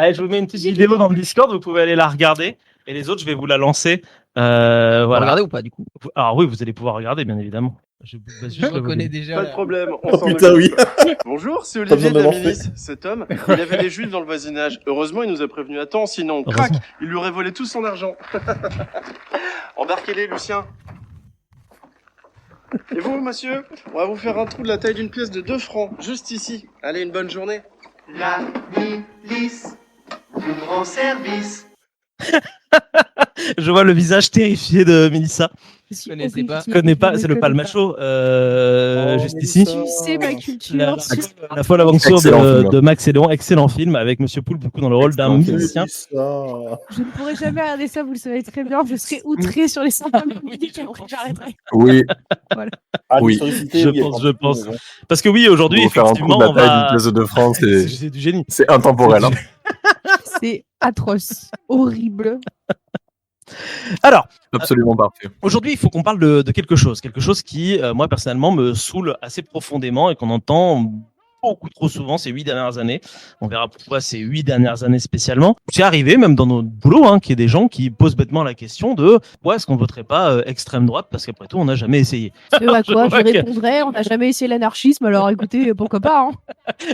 Allez, je vous mets une petite vidéo dans le Discord, vous pouvez aller la regarder. Et les autres, je vais vous la lancer. Vous Voilà. regardez ou pas du coup? Alors oui, vous allez pouvoir regarder, bien évidemment. Je reconnais déjà. Pas de problème, on Oh s'en putain, oui. occupe. Bonjour, c'est Pas Olivier besoin de la d'avoir milice. Cet homme, il avait des juifs dans le voisinage. Heureusement, il nous a prévenus à temps, sinon, crac, Heureusement. il lui aurait volé tout son argent. Embarquez-les, Lucien. Et vous, monsieur, on va vous faire un trou de la taille d'une pièce de 2 francs, juste ici. Allez, une bonne journée. La milice vous rend service. Je vois le visage terrifié de Mélissa. Je connaissais pas. Je connais pas, c'est le Palmacho, juste ici. Mélissa. Tu sais ma La, culture. la folle aventure Excellent film, hein. de Max et Léon, excellent film avec Monsieur Poul beaucoup dans le rôle d'un Excellent film. musicien. Mélissa. Je ne pourrais jamais regarder ça, vous le savez très bien. Je serais outrée sur les 5 minutes et après j'arrêterai. Oui. Voilà. Ah, Oui. Je l'historicité, oui, pense, elle je est pense. mais bon. Parce que oui, aujourd'hui, Pour faire un trou effectivement, de la on taille va. d'une pièce de France, C'est du génie. c'est intemporel. Hein. C'est atroce, horrible. Alors, Absolument parfait. aujourd'hui, il faut qu'on parle de quelque chose qui, moi, personnellement, me saoule assez profondément et qu'on entend beaucoup trop souvent ces 8 dernières années. On verra pourquoi ces 8 dernières années spécialement. C'est arrivé, même dans notre boulot, qu'il y ait des gens qui posent bêtement la question de pourquoi est-ce qu'on voterait pas extrême droite, parce qu'après tout, on n'a jamais essayé. Ce à quoi je vois que- répondrais, on n'a jamais essayé l'anarchisme, alors écoutez, pourquoi pas, hein.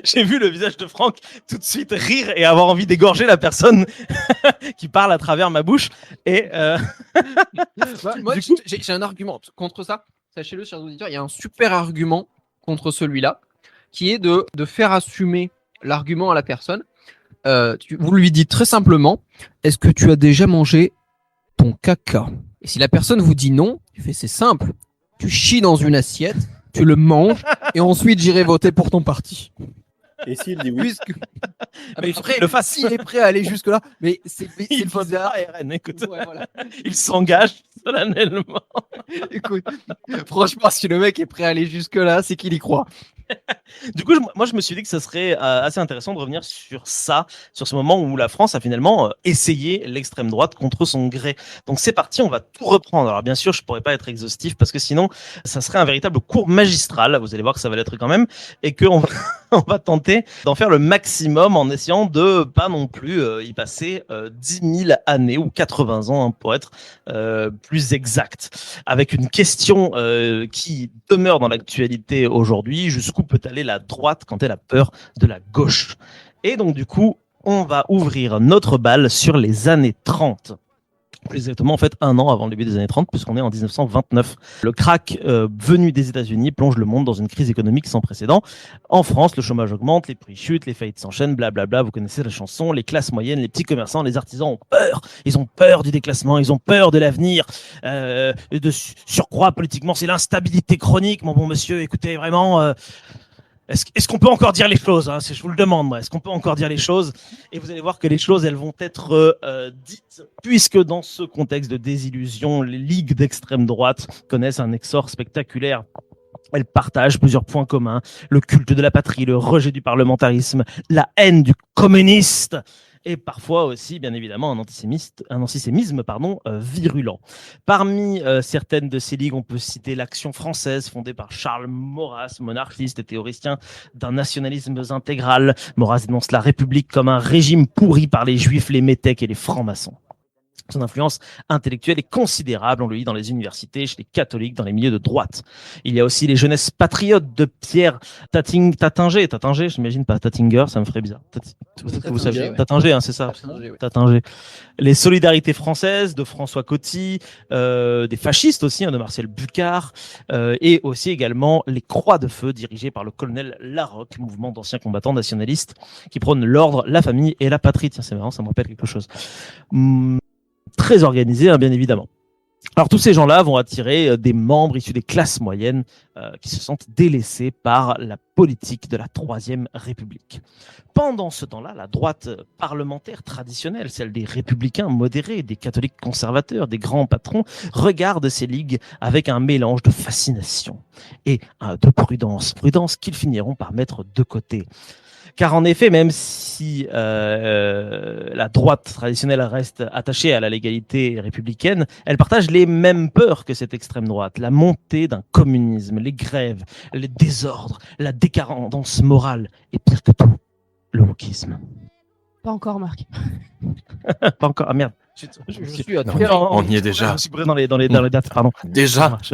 J'ai vu le visage de Franck tout de suite rire et avoir envie d'égorger la personne qui parle à travers ma bouche. Et Moi, Du coup- j'ai un argument contre ça. Sachez-le, chers auditeurs, il y a un super argument contre celui-là, qui est de faire assumer l'argument à la personne. Vous lui dites très simplement, est-ce que tu as déjà mangé ton caca? Et si la personne vous dit non, tu fais c'est simple. Tu chies dans une assiette, tu le manges, et ensuite j'irai voter pour ton parti. Et s'il dit oui, Puisque... Ah, Mais il faut après, qu'il le fasse. s'il est prêt à aller jusque-là, mais c'est il vote bizarre. pas RN, écoute. Ouais, voilà. Il s'engage solennellement. Écoute, franchement, si le mec est prêt à aller jusque-là, c'est qu'il y croit. Du coup, moi, je me suis dit que ça serait assez intéressant de revenir sur ça, sur ce moment où la France a finalement essayé l'extrême droite contre son gré. Donc c'est parti, on va tout reprendre. Alors bien sûr, je pourrais pas être exhaustif parce que sinon, ça serait un véritable cours magistral. Vous allez voir que ça va l'être quand même, et qu'on va, on va tenter d'en faire le maximum en essayant de pas non plus y passer 10 000 années ou 80 ans pour être plus exact. Avec une question qui demeure dans l'actualité aujourd'hui, jusqu'où peut aller la droite quand elle a peur de la gauche? Et donc du coup, on va ouvrir notre bal sur les années 30. Plus exactement, en fait, un an avant le début des années 30, puisqu'on est en 1929. Le krach venu des États-Unis plonge le monde dans une crise économique sans précédent. En France, le chômage augmente, les prix chutent, les faillites s'enchaînent, blablabla. Vous connaissez la chanson. Les classes moyennes, les petits commerçants, les artisans ont peur. Ils ont peur du déclassement, ils ont peur de l'avenir. De surcroît, politiquement, c'est l'instabilité chronique. Mon bon monsieur, écoutez, vraiment... Est-ce qu'on peut encore dire les choses, hein? Je vous le demande, moi. Est-ce qu'on peut encore dire les choses? Et vous allez voir que les choses, elles vont être dites, puisque dans ce contexte de désillusion, les ligues d'extrême droite connaissent un essor spectaculaire. Elles partagent plusieurs points communs: le culte de la patrie, le rejet du parlementarisme, la haine du communiste, et parfois aussi, bien évidemment, un antisémisme virulent. Parmi certaines de ces ligues, on peut citer l'Action française, fondée par Charles Maurras, monarchiste et théoricien d'un nationalisme intégral. Maurras dénonce la République comme un régime pourri par les juifs, les métèques et les francs-maçons. Son influence intellectuelle est considérable, on le lit dans les universités, chez les catholiques, dans les milieux de droite. Il y a aussi les jeunesses patriotes de Pierre Tattinger, j'imagine pas Tattinger, ça me ferait bizarre. Peut-être que vous savez. ouais. Tattinger, hein, c'est ça. Tattinger, ouais. Tattinger. Les solidarités françaises de François Coty, des fascistes aussi, de Marcel Bucard, et aussi également les Croix de Feu dirigées par le colonel Larocque, mouvement d'anciens combattants nationalistes qui prônent l'ordre, la famille et la patrie. Tiens, c'est marrant, ça me rappelle quelque chose. Très organisé, bien évidemment. Alors tous ces gens-là vont attirer des membres issus des classes moyennes qui se sentent délaissés par la politique de la Troisième République. Pendant ce temps-là, la droite parlementaire traditionnelle, celle des républicains modérés, des catholiques conservateurs, des grands patrons, regarde ces ligues avec un mélange de fascination et de prudence qu'ils finiront par mettre de côté. Car en effet, même si la droite traditionnelle reste attachée à la légalité républicaine, elle partage les mêmes peurs que cette extrême droite: la montée d'un communisme, les grèves, les désordres, la décadence morale et pire que tout, le wokisme. Pas encore, Marc. Pas encore. Ah merde. Je suis à Non, terre. on y est déjà. Je me suis brûlé dans les dates, pardon. Ça Déjà. marche.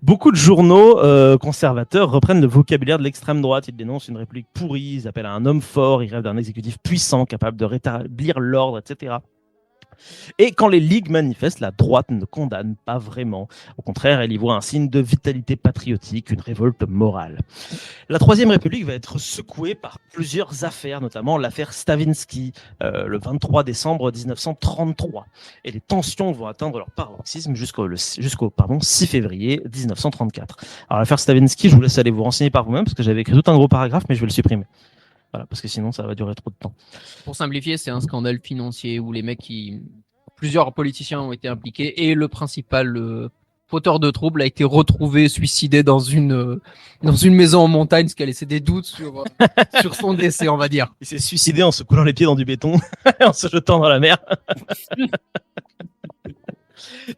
Beaucoup de journaux conservateurs reprennent le vocabulaire de l'extrême droite. Ils dénoncent une république pourrie, ils appellent à un homme fort, ils rêvent d'un exécutif puissant, capable de rétablir l'ordre, etc. Et quand les ligues manifestent, la droite ne condamne pas vraiment. Au contraire, elle y voit un signe de vitalité patriotique, une révolte morale. La Troisième République va être secouée par plusieurs affaires, notamment l'affaire Stavinsky, le 23 décembre 1933. Et les tensions vont atteindre leur paroxysme jusqu'au 6 février 1934. Alors l'affaire Stavinsky, je vous laisse aller vous renseigner par vous-même, parce que j'avais écrit tout un gros paragraphe, mais je vais le supprimer. Voilà, parce que sinon ça va durer trop de temps. Pour simplifier, c'est un scandale financier où plusieurs politiciens ont été impliqués et le principal fauteur de trouble a été retrouvé suicidé dans une maison en montagne, ce qui a laissé des doutes sur son décès, on va dire. Il s'est suicidé en se coulant les pieds dans du béton, en se jetant dans la mer.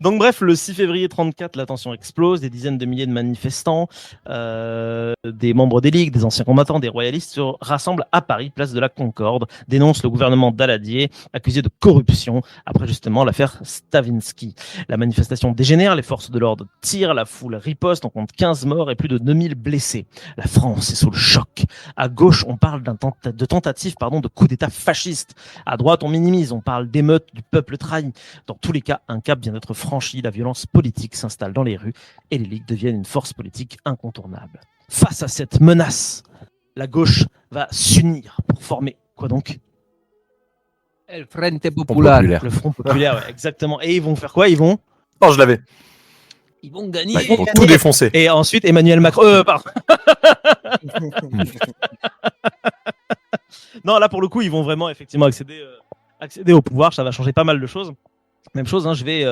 Donc bref, le 6 février 34, la tension explose, des dizaines de milliers de manifestants, des membres des ligues, des anciens combattants, des royalistes se rassemblent à Paris, place de la Concorde, dénoncent le gouvernement Daladier, accusé de corruption, après justement l'affaire Stavinsky. La manifestation dégénère, les forces de l'ordre tirent, la foule riposte, on compte 15 morts et plus de 2000 blessés. La France est sous le choc. À gauche, on parle de tentative de coup d'État fasciste. À droite, on minimise, on parle d'émeutes du peuple trahi. Dans tous les cas, un cap vient d'être franchi, la violence politique s'installe dans les rues et les ligues deviennent une force politique incontournable. Face à cette menace, la gauche va s'unir pour former quoi donc? El Frente Popular. Le Front Populaire, ouais, exactement. Et ils vont faire quoi? Ils vont Oh, je l'avais. Ils vont gagner. Ils vont tout défoncer. Et ensuite Emmanuel Macron. Pardon. Non, là pour le coup, ils vont vraiment effectivement accéder au pouvoir. Ça va changer pas mal de choses. Même chose, hein, je vais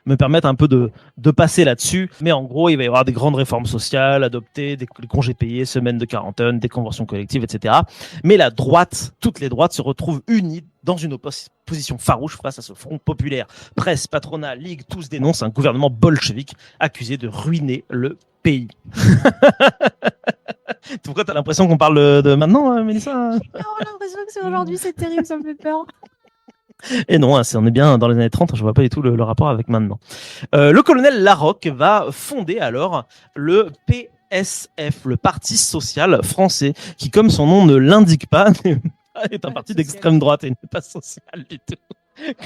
me permettre un peu de passer là-dessus. Mais en gros, il va y avoir des grandes réformes sociales adoptées, des congés payés, semaines de quarantaine, des conventions collectives, etc. Mais la droite, toutes les droites se retrouvent unies dans une opposition farouche face à ce front populaire. Presse, patronat, ligue, tous dénoncent un gouvernement bolchevique accusé de ruiner le pays. Pourquoi t'as l'impression qu'on parle de maintenant, Mélissa? J'ai l'impression que c'est aujourd'hui, c'est terrible, ça me fait peur. Et non, on est bien dans les années 30, je vois pas du tout le rapport avec maintenant. Le colonel Larocque va fonder alors le PSF, le Parti social français, qui, comme son nom ne l'indique pas, est un parti d'extrême droite et n'est pas social du tout.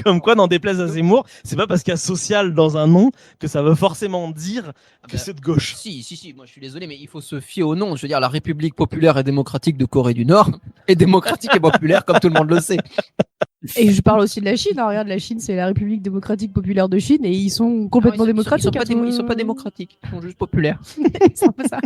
Comme quoi, n'en déplaise à Zemmour, c'est pas parce qu'il y a social dans un nom que ça veut forcément dire que c'est de gauche. Si, moi je suis désolé, mais il faut se fier au nom. Je veux dire, la République populaire et démocratique de Corée du Nord est démocratique et populaire, comme tout le monde le sait. Et je parle aussi de la Chine. Hein. Regarde, la Chine, c'est la République démocratique populaire de Chine et ils sont complètement démocratiques. Ils sont pas démocratiques, ils sont juste populaires. C'est un peu ça.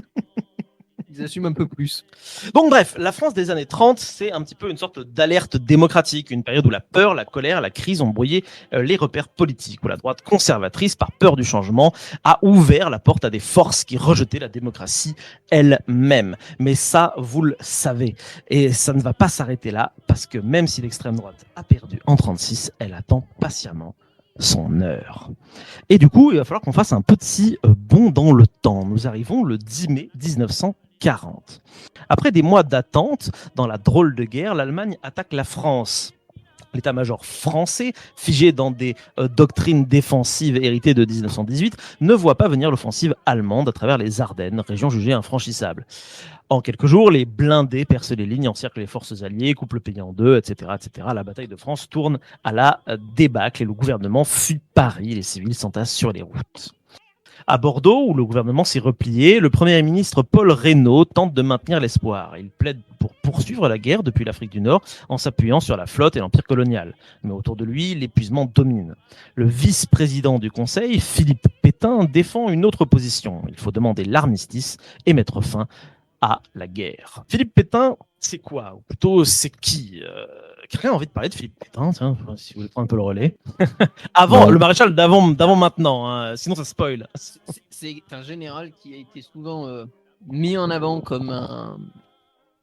Ils assument un peu plus. Donc bref, la France des années 30, c'est un petit peu une sorte d'alerte démocratique, une période où la peur, la colère, la crise ont brouillé les repères politiques, où la droite conservatrice, par peur du changement, a ouvert la porte à des forces qui rejetaient la démocratie elle-même. Mais ça, vous le savez. Et ça ne va pas s'arrêter là, parce que même si l'extrême droite a perdu en 36, elle attend patiemment son heure. Et du coup, il va falloir qu'on fasse un petit bond dans le temps. Nous arrivons le 10 mai 1940. Après des mois d'attente, dans la drôle de guerre, l'Allemagne attaque la France. L'état-major français, figé dans des doctrines défensives héritées de 1918, ne voit pas venir l'offensive allemande à travers les Ardennes, région jugée infranchissable. En quelques jours, les blindés percent les lignes, encerclent les forces alliées, coupent le pays en deux, etc., etc. La bataille de France tourne à la débâcle et le gouvernement fuit Paris. Les civils s'entassent sur les routes. À Bordeaux, où le gouvernement s'est replié, le Premier ministre Paul Reynaud tente de maintenir l'espoir. Il plaide pour poursuivre la guerre depuis l'Afrique du Nord en s'appuyant sur la flotte et l'empire colonial. Mais autour de lui, l'épuisement domine. Le vice-président du Conseil, Philippe Pétain, défend une autre position. Il faut demander l'armistice et mettre fin à la guerre. Philippe Pétain, c'est quoi? Ou plutôt, c'est qui? Quelqu'un a envie de parler de Philippe Pétain? Tiens, si vous voulez prendre un peu le relais. Avant, Non. le maréchal d'avant maintenant, hein, sinon ça spoil. C'est un général qui a été souvent mis en avant comme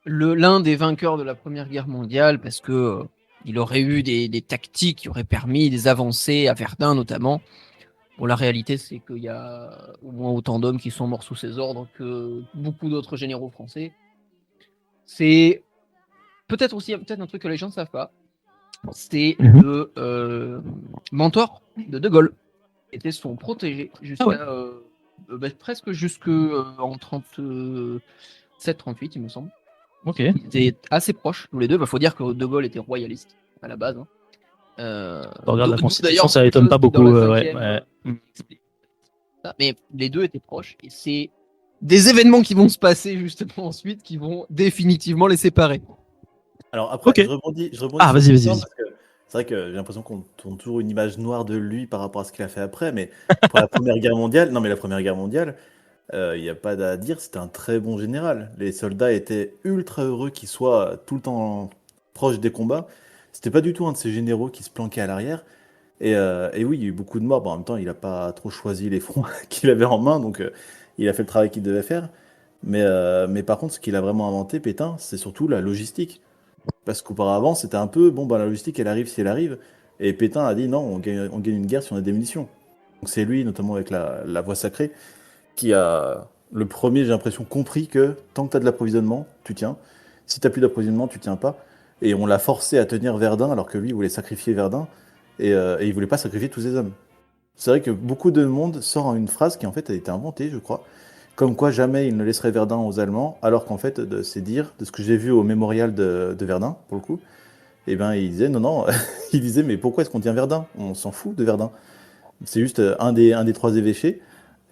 l'un des vainqueurs de la Première Guerre mondiale parce que il aurait eu des tactiques qui auraient permis des avancées à Verdun notamment. Bon, la réalité, c'est qu'il y a au moins autant d'hommes qui sont morts sous ses ordres que beaucoup d'autres généraux français. C'est peut-être aussi peut-être un truc que les gens ne savent pas. C'est Mhm. le mentor de De Gaulle. Était son protégé jusqu'à presque jusqu'en 37-38, il me semble. Ok. Ils étaient assez proches tous les deux. Il faut dire que De Gaulle était royaliste à la base. Hein. Regarde la d'où Constitution, d'ailleurs ça quelque étonne chose pas qui, dans beaucoup. la Ouais, cinquième, ouais. explique ça. Mais les deux étaient proches et c'est des événements qui vont se passer justement ensuite qui vont définitivement les séparer. Alors après, Ok. je rebondis Ah, sur vas-y, vas-y, Pétain vas-y. parce que c'est vrai que j'ai l'impression qu'on tourne toujours une image noire de lui par rapport à ce qu'il a fait après, mais pour la Première Guerre mondiale, non mais la Première Guerre mondiale, il n'y a pas à dire, c'était un très bon général. Les soldats étaient ultra heureux qu'il soit tout le temps proche des combats. C'était pas du tout un de ces généraux qui se planquait à l'arrière. Et oui, il y a eu beaucoup de morts. Bon, en même temps, il n'a pas trop choisi les fronts qu'il avait en main, donc il a fait le travail qu'il devait faire. Mais par contre, ce qu'il a vraiment inventé, Pétain, c'est surtout la logistique. Parce qu'auparavant, c'était un peu, bon, bah, la logistique, elle arrive si elle arrive. Et Pétain a dit, non, on gagne une guerre si on a des munitions. Donc c'est lui, notamment avec la voie sacrée, qui a le premier, j'ai l'impression, compris que tant que tu as de l'approvisionnement, tu tiens. Si tu n'as plus d'approvisionnement, tu tiens pas. Et on l'a forcé à tenir Verdun, alors que lui, il voulait sacrifier Verdun. Et il voulait pas sacrifier tous ses hommes. C'est vrai que beaucoup de monde sort une phrase qui en fait a été inventée, je crois, comme quoi jamais il ne laisserait Verdun aux Allemands, alors qu'en fait, c'est dire, de ce que j'ai vu au mémorial de Verdun, pour le coup, eh ben il disait non, non, il disait mais pourquoi est-ce qu'on tient Verdun? On s'en fout de Verdun. C'est juste un des trois évêchés,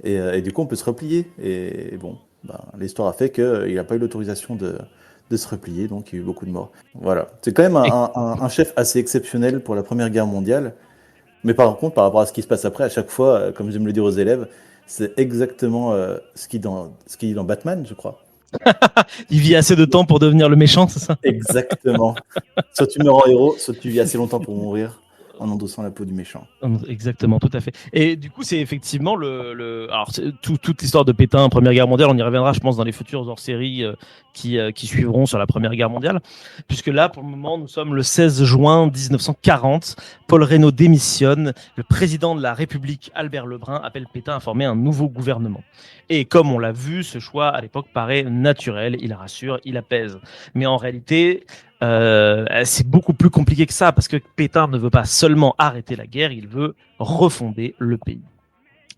et du coup on peut se replier. Et bon, ben, l'histoire a fait qu'il n'a pas eu l'autorisation de se replier, donc il y a eu beaucoup de morts. Voilà. C'est quand même Et- un chef assez exceptionnel pour la Première Guerre mondiale. Mais par contre, par rapport à ce qui se passe après, à chaque fois, comme j'aime le dire aux élèves, c'est exactement ce qui est dans Batman, je crois. Il vit assez de temps pour devenir le méchant, c'est ça? Exactement. Soit tu meurs en héros, soit tu vis assez longtemps pour mourir en endossant la peau du méchant. Exactement, tout à fait. Et du coup, c'est effectivement alors toute l'histoire de Pétain, Première Guerre mondiale, on y reviendra, je pense, dans les futures hors-séries qui suivront sur la Première Guerre mondiale, puisque là, pour le moment, nous sommes le 16 juin 1940. Paul Reynaud démissionne. Le président de la République, Albert Lebrun, appelle Pétain à former un nouveau gouvernement. Et comme on l'a vu, ce choix à l'époque paraît naturel. Il rassure, il apaise. Mais en réalité, c'est beaucoup plus compliqué que ça, parce que Pétain ne veut pas seulement arrêter la guerre, il veut refonder le pays.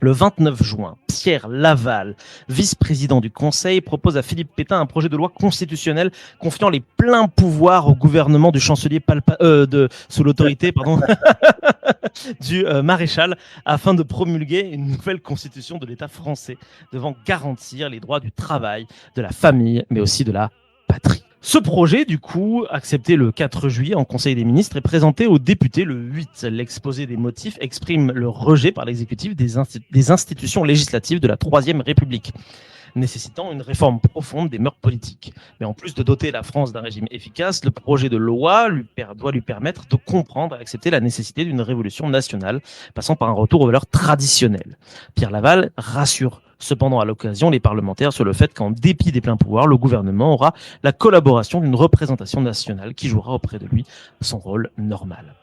Le 29 juin, Pierre Laval, vice-président du Conseil, propose à Philippe Pétain un projet de loi constitutionnelle confiant les pleins pouvoirs au gouvernement du chancelier sous l'autorité du maréchal, afin de promulguer une nouvelle constitution de l'État français devant garantir les droits du travail, de la famille, mais aussi de la patrie. Ce projet, du coup, accepté le 4 juillet en Conseil des ministres, est présenté aux députés le 8. L'exposé des motifs exprime le rejet par l'exécutif des institutions législatives de la Troisième République, nécessitant une réforme profonde des mœurs politiques. Mais en plus de doter la France d'un régime efficace, le projet de loi doit lui permettre de comprendre et accepter la nécessité d'une révolution nationale, passant par un retour aux valeurs traditionnelles. Pierre Laval rassure cependant à l'occasion les parlementaires sur le fait qu'en dépit des pleins pouvoirs, le gouvernement aura la collaboration d'une représentation nationale qui jouera auprès de lui son rôle normal.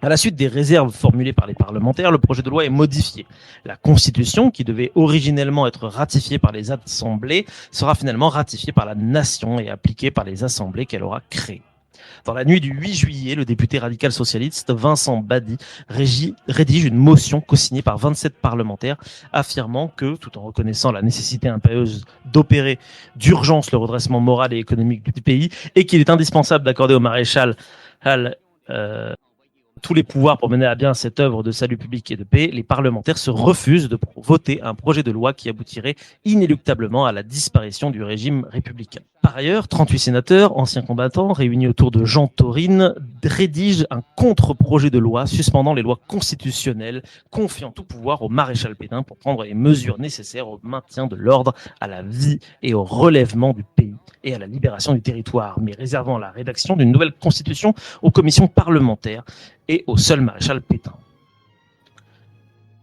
À la suite des réserves formulées par les parlementaires, le projet de loi est modifié. La Constitution, qui devait originellement être ratifiée par les assemblées, sera finalement ratifiée par la nation et appliquée par les assemblées qu'elle aura créées. Dans la nuit du 8 juillet, le député radical socialiste Vincent Badi rédige une motion co-signée par 27 parlementaires affirmant que, tout en reconnaissant la nécessité impérieuse d'opérer d'urgence le redressement moral et économique du pays et qu'il est indispensable d'accorder au maréchal tous les pouvoirs pour mener à bien cette œuvre de salut public et de paix, les parlementaires se refusent de voter un projet de loi qui aboutirait inéluctablement à la disparition du régime républicain. Par ailleurs, 38 sénateurs, anciens combattants, réunis autour de Jean Taurine, rédigent un contre-projet de loi suspendant les lois constitutionnelles, confiant tout pouvoir au maréchal Pétain pour prendre les mesures nécessaires au maintien de l'ordre, à la vie et au relèvement du pays et à la libération du territoire, mais réservant la rédaction d'une nouvelle constitution aux commissions parlementaires et au seul maréchal Pétain.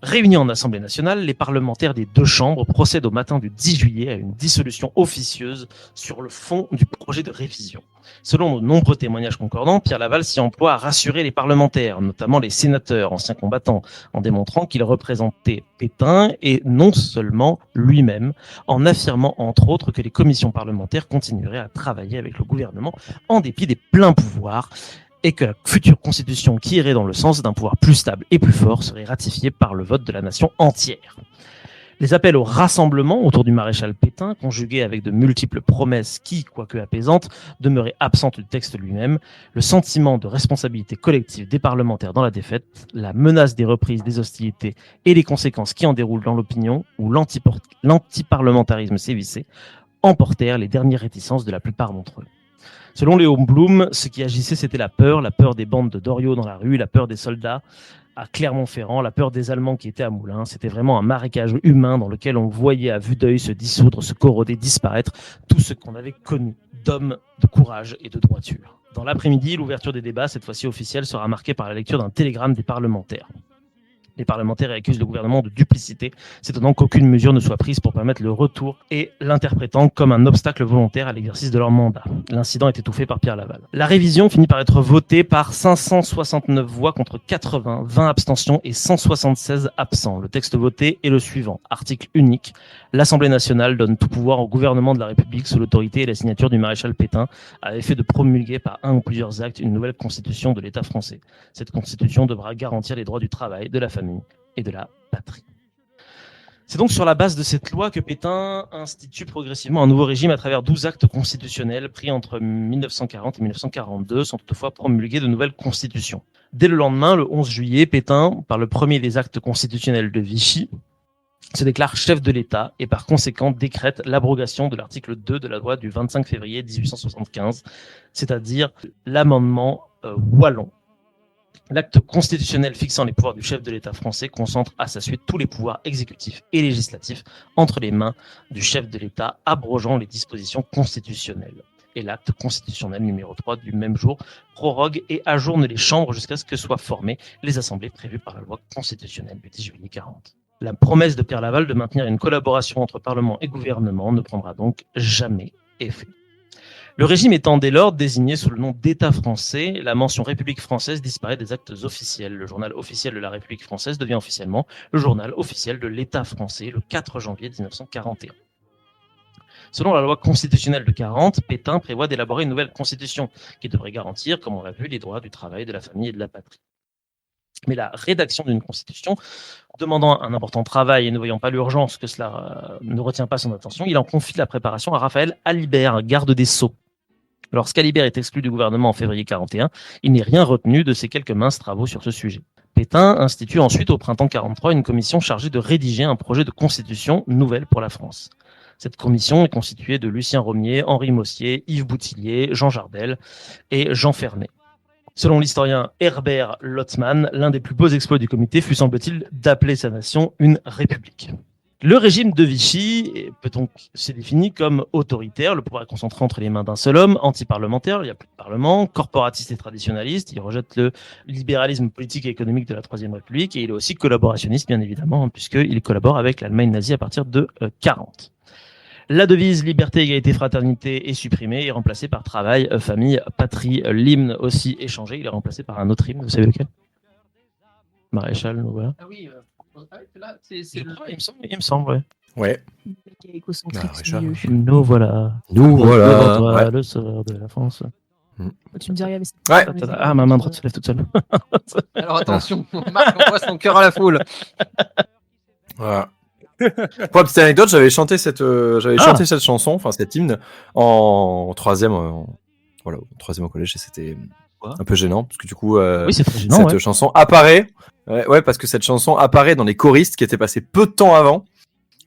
Réunis en Assemblée nationale, les parlementaires des deux chambres procèdent au matin du 10 juillet à une dissolution officieuse sur le fond du projet de révision. Selon de nombreux témoignages concordants, Pierre Laval s'y emploie à rassurer les parlementaires, notamment les sénateurs, anciens combattants, en démontrant qu'il représentait Pétain et non seulement lui-même, en affirmant entre autres que les commissions parlementaires continueraient à travailler avec le gouvernement en dépit des pleins pouvoirs et que la future constitution qui irait dans le sens d'un pouvoir plus stable et plus fort serait ratifiée par le vote de la nation entière. Les appels au rassemblement autour du maréchal Pétain, conjugués avec de multiples promesses qui, quoique apaisantes, demeuraient absentes du texte lui-même, le sentiment de responsabilité collective des parlementaires dans la défaite, la menace des reprises des hostilités et les conséquences qui en déroulent dans l'opinion où l'antiparlementarisme sévissait, emportèrent les dernières réticences de la plupart d'entre eux. Selon Léon Blum, ce qui agissait, c'était la peur des bandes de Doriot dans la rue, la peur des soldats à Clermont-Ferrand, la peur des Allemands qui étaient à Moulins. C'était vraiment un marécage humain dans lequel on voyait à vue d'œil se dissoudre, se corroder, disparaître tout ce qu'on avait connu d'hommes, de courage et de droiture. Dans l'après-midi, l'ouverture des débats, cette fois-ci officielle, sera marquée par la lecture d'un télégramme des parlementaires. Les parlementaires accusent le gouvernement de duplicité, s'étonnant qu'aucune mesure ne soit prise pour permettre le retour et l'interprétant comme un obstacle volontaire à l'exercice de leur mandat. L'incident est étouffé par Pierre Laval. La révision finit par être votée par 569 voix contre 80, 20 abstentions et 176 absents. Le texte voté est le suivant. Article unique. L'Assemblée nationale donne tout pouvoir au gouvernement de la République sous l'autorité et la signature du maréchal Pétain à effet de promulguer par un ou plusieurs actes une nouvelle constitution de l'État français. Cette constitution devra garantir les droits du travail, de la famille et de la patrie. C'est donc sur la base de cette loi que Pétain institue progressivement un nouveau régime à travers 12 actes constitutionnels pris entre 1940 et 1942, sans toutefois promulguer de nouvelles constitutions. Dès le lendemain, le 11 juillet, Pétain, par le premier des actes constitutionnels de Vichy, se déclare chef de l'État et par conséquent décrète l'abrogation de l'article 2 de la loi du 25 février 1875, c'est-à-dire l'amendement Wallon. L'acte constitutionnel fixant les pouvoirs du chef de l'État français concentre à sa suite tous les pouvoirs exécutifs et législatifs entre les mains du chef de l'État, abrogeant les dispositions constitutionnelles. Et l'acte constitutionnel numéro 3 du même jour prorogue et ajourne les chambres jusqu'à ce que soient formées les assemblées prévues par la loi constitutionnelle du 10 juillet 40. La promesse de Pierre Laval de maintenir une collaboration entre Parlement et gouvernement ne prendra donc jamais effet. Le régime étant dès lors désigné sous le nom d'État français, la mention République française disparaît des actes officiels. Le journal officiel de la République française devient officiellement le journal officiel de l'État français le 4 janvier 1941. Selon la loi constitutionnelle de 40, Pétain prévoit d'élaborer une nouvelle constitution qui devrait garantir, comme on l'a vu, les droits du travail, de la famille et de la patrie. Mais la rédaction d'une constitution, demandant un important travail et ne voyant pas l'urgence que cela ne retient pas son attention, il en confie la préparation à Raphaël Alibert, garde des Sceaux. Lorsqu'Alibert est exclu du gouvernement en février 41, il n'est rien retenu de ses quelques minces travaux sur ce sujet. Pétain institue ensuite au printemps 43 une commission chargée de rédiger un projet de constitution nouvelle pour la France. Cette commission est constituée de Lucien Romier, Henri Mossier, Yves Boutillier, Jean Jardel et Jean Fernet. Selon l'historien Herbert Lotzmann, l'un des plus beaux exploits du comité fut, semble-t-il, d'appeler sa nation une république. Le régime de Vichy peut donc se définir comme autoritaire, le pouvoir est concentré entre les mains d'un seul homme, anti-parlementaire, il n'y a plus de parlement, corporatiste et traditionnaliste, il rejette le libéralisme politique et économique de la Troisième République, et il est aussi collaborationniste, bien évidemment, puisqu'il collabore avec l'Allemagne nazie à partir de 40. La devise liberté, égalité, fraternité est supprimée et remplacée par travail, famille, patrie. L'hymne aussi est changé, il est remplacé par un autre hymne, vous savez lequel? Maréchal, nous voilà. Ah oui, là, Il me semble, ouais. Ouais. Écocentrique, Maréchal. ce Nous voilà. Nous, voilà. Devant toi, Ouais. le sauveur de la France. Tu me dis rien, mais c'est- Ouais. Ah, ma main droite se lève toute seule. Alors attention, Marc envoie son cœur à la foule. Voilà. Pour la petite anecdote, j'avais chanté cette chanson, enfin cet hymne, en troisième, voilà, au troisième au collège, et c'était Quoi un peu gênant, parce que du coup, Oui, c'est très gênant, cette ouais. chanson apparaît, ouais, parce que cette chanson apparaît dans les choristes qui étaient passés peu de temps avant,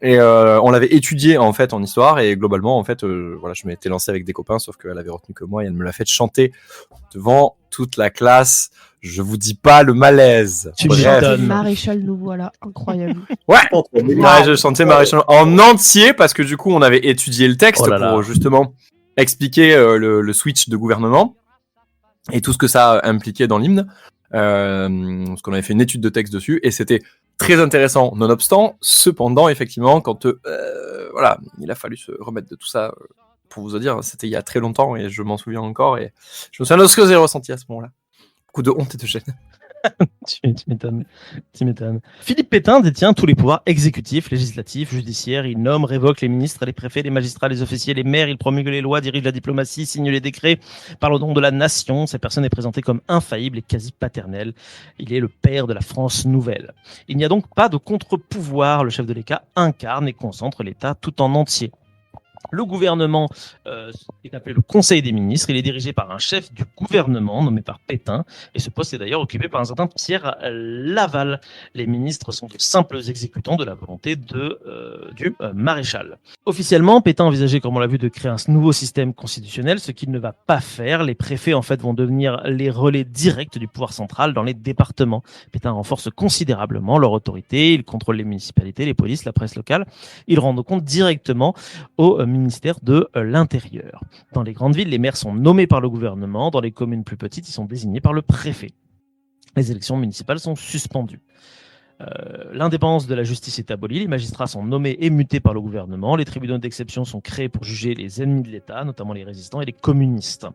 et on l'avait étudiée en fait en histoire, et globalement, en fait, voilà, je m'étais lancé avec des copains, sauf qu'elle avait retenu que moi, et elle me l'a fait chanter devant toute la classe. Je vous dis pas le malaise. Tu Bref. m'étonnes. Maréchal, nous voilà, incroyable. Ouais, je chantais Maréchal en entier parce que du coup on avait étudié le texte Oh là là. pour justement expliquer le switch de gouvernement et tout ce que ça impliquait dans l'hymne. Parce qu'on avait fait une étude de texte dessus et c'était très intéressant, nonobstant. Cependant, effectivement, quand voilà, il a fallu se remettre de tout ça. Pour vous dire, c'était il y a très longtemps et je m'en souviens encore. Et je me souviens de ce que j'ai ressenti à ce moment-là. Coup de honte et de gêne. Tu m'étonnes. Tu m'étonnes. Philippe Pétain détient tous les pouvoirs exécutifs, législatifs, judiciaires. Il nomme, révoque les ministres, les préfets, les magistrats, les officiers, les maires. Il promulgue les lois, dirige la diplomatie, signe les décrets. Parle au nom de la nation. Cette personne est présentée comme infaillible et quasi paternelle. Il est le père de la France nouvelle. Il n'y a donc pas de contre-pouvoir. Le chef de l'État incarne et concentre l'État tout en entier. Le gouvernement est appelé le Conseil des ministres. Il est dirigé par un chef du gouvernement nommé par Pétain. Et ce poste est d'ailleurs occupé par un certain Pierre Laval. Les ministres sont de simples exécutants de la volonté du maréchal. Officiellement, Pétain envisageait, comme on l'a vu, de créer un nouveau système constitutionnel, ce qu'il ne va pas faire. Les préfets, en fait, vont devenir les relais directs du pouvoir central dans les départements. Pétain renforce considérablement leur autorité. Il contrôle les municipalités, les polices, la presse locale. Il rend compte directement au ministère de l'Intérieur. Dans les grandes villes, les maires sont nommés par le gouvernement. Dans les communes plus petites, ils sont désignés par le préfet. Les élections municipales sont suspendues. L'indépendance de la justice est abolie. Les magistrats sont nommés et mutés par le gouvernement. Les tribunaux d'exception sont créés pour juger les ennemis de l'État, notamment les résistants et les communistes.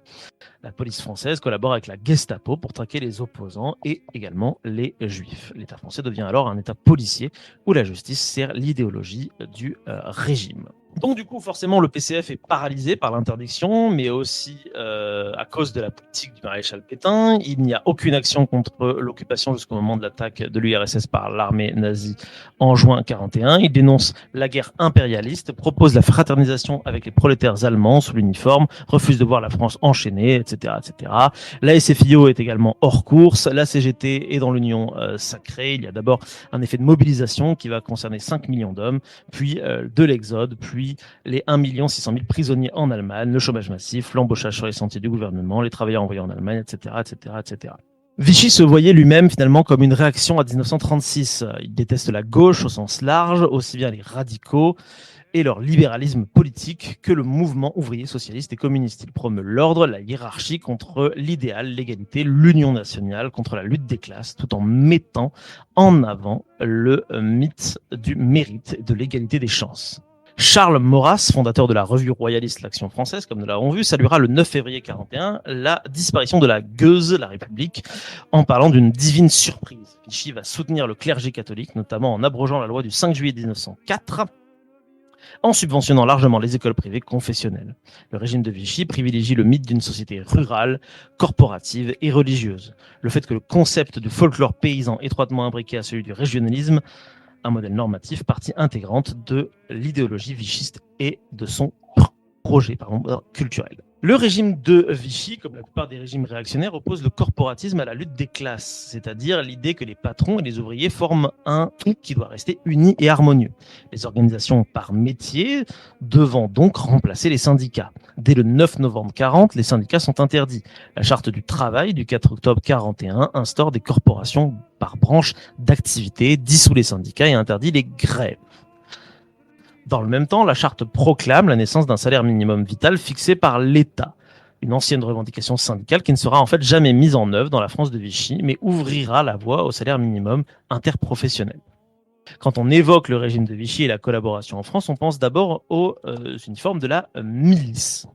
La police française collabore avec la Gestapo pour traquer les opposants et également les juifs. L'État français devient alors un État policier où la justice sert l'idéologie du régime. Donc du coup, forcément, le PCF est paralysé par l'interdiction, mais aussi à cause de la politique du maréchal Pétain. Il n'y a aucune action contre l'occupation jusqu'au moment de l'attaque de l'URSS par l'armée nazie en juin 1941. Il dénonce la guerre impérialiste, propose la fraternisation avec les prolétaires allemands sous l'uniforme, refuse de voir la France enchaînée, etc., etc. La SFIO est également hors course. La CGT est dans l'Union sacrée. Il y a d'abord un effet de mobilisation qui va concerner 5 millions d'hommes, puis de l'exode, puis les 1 600 000 prisonniers en Allemagne, le chômage massif, l'embauchage sur les sentiers du gouvernement, les travailleurs envoyés en Allemagne, etc., etc., etc. Vichy se voyait lui-même finalement comme une réaction à 1936. Il déteste la gauche au sens large, aussi bien les radicaux et leur libéralisme politique que le mouvement ouvrier socialiste et communiste. Il promeut l'ordre, la hiérarchie contre l'idéal, l'égalité, l'union nationale, contre la lutte des classes, tout en mettant en avant le mythe du mérite et de l'égalité des chances. Charles Maurras, fondateur de la revue royaliste L'Action française, comme nous l'avons vu, saluera le 9 février 1941 la disparition de la gueuse, la République, en parlant d'une divine surprise. Vichy va soutenir le clergé catholique, notamment en abrogeant la loi du 5 juillet 1904, en subventionnant largement les écoles privées confessionnelles. Le régime de Vichy privilégie le mythe d'une société rurale, corporative et religieuse. Le fait que le concept du folklore paysan étroitement imbriqué à celui du régionalisme, un modèle normatif, partie intégrante de l'idéologie vichiste et de son projet culturel. Le régime de Vichy, comme la plupart des régimes réactionnaires, oppose le corporatisme à la lutte des classes, c'est-à-dire l'idée que les patrons et les ouvriers forment un tout qui doit rester uni et harmonieux. Les organisations par métier devant donc remplacer les syndicats. Dès le 9 novembre 1940, les syndicats sont interdits. La charte du travail du 4 octobre 1941 instaure des corporations par branche d'activité, dissout les syndicats et interdit les grèves. Dans le même temps, la charte proclame la naissance d'un salaire minimum vital fixé par l'État. Une ancienne revendication syndicale qui ne sera en fait jamais mise en œuvre dans la France de Vichy, mais ouvrira la voie au salaire minimum interprofessionnel. Quand on évoque le régime de Vichy et la collaboration en France, on pense d'abord aux uniformes de la milice.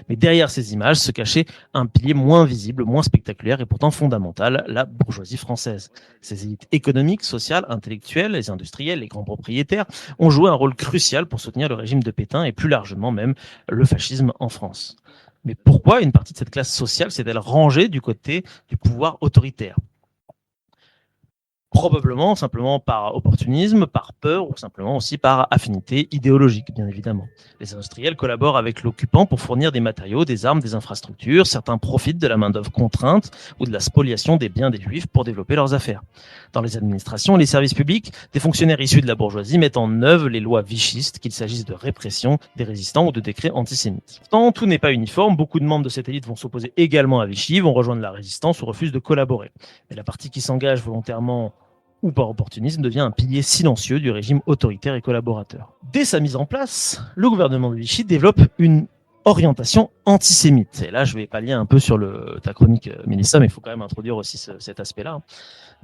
Mais derrière ces images se cachait un pilier moins visible, moins spectaculaire et pourtant fondamental, la bourgeoisie française. Ces élites économiques, sociales, intellectuelles, les industriels, les grands propriétaires ont joué un rôle crucial pour soutenir le régime de Pétain et plus largement même le fascisme en France. Mais pourquoi une partie de cette classe sociale s'est-elle rangée du côté du pouvoir autoritaire ? Probablement simplement par opportunisme, par peur ou simplement aussi par affinité idéologique, bien évidemment. Les industriels collaborent avec l'occupant pour fournir des matériaux, des armes, des infrastructures. Certains profitent de la main-d'œuvre contrainte ou de la spoliation des biens des juifs pour développer leurs affaires. Dans les administrations et les services publics, des fonctionnaires issus de la bourgeoisie mettent en œuvre les lois vichistes, qu'il s'agisse de répression des résistants ou de décrets antisémites. Pourtant, tout n'est pas uniforme. Beaucoup de membres de cette élite vont s'opposer également à Vichy, vont rejoindre la résistance ou refusent de collaborer. Mais la partie qui s'engage volontairement ou par opportunisme, devient un pilier silencieux du régime autoritaire et collaborateur. Dès sa mise en place, le gouvernement de Vichy développe une orientation antisémite. Et là, je vais pallier un peu sur ta chronique, Mélissa, mais il faut quand même introduire aussi cet aspect-là,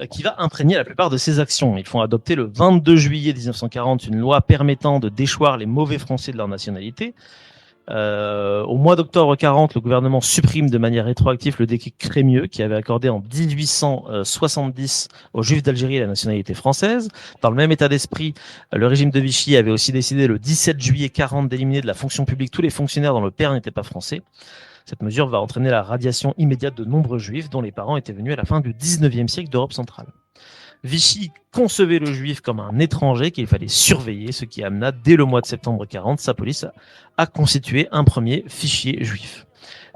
qui va imprégner la plupart de ses actions. Ils font adopter le 22 juillet 1940 une loi permettant de déchoir les mauvais Français de leur nationalité. Au mois d'octobre 40, le gouvernement supprime de manière rétroactive le décret Crémieux qui avait accordé en 1870 aux Juifs d'Algérie la nationalité française. Dans le même état d'esprit, le régime de Vichy avait aussi décidé le 17 juillet 40 d'éliminer de la fonction publique tous les fonctionnaires dont le père n'était pas français. Cette mesure va entraîner la radiation immédiate de nombreux Juifs dont les parents étaient venus à la fin du 19e siècle d'Europe centrale. Vichy concevait le juif comme un étranger qu'il fallait surveiller, ce qui amena dès le mois de septembre 40 sa police à constituer un premier fichier juif.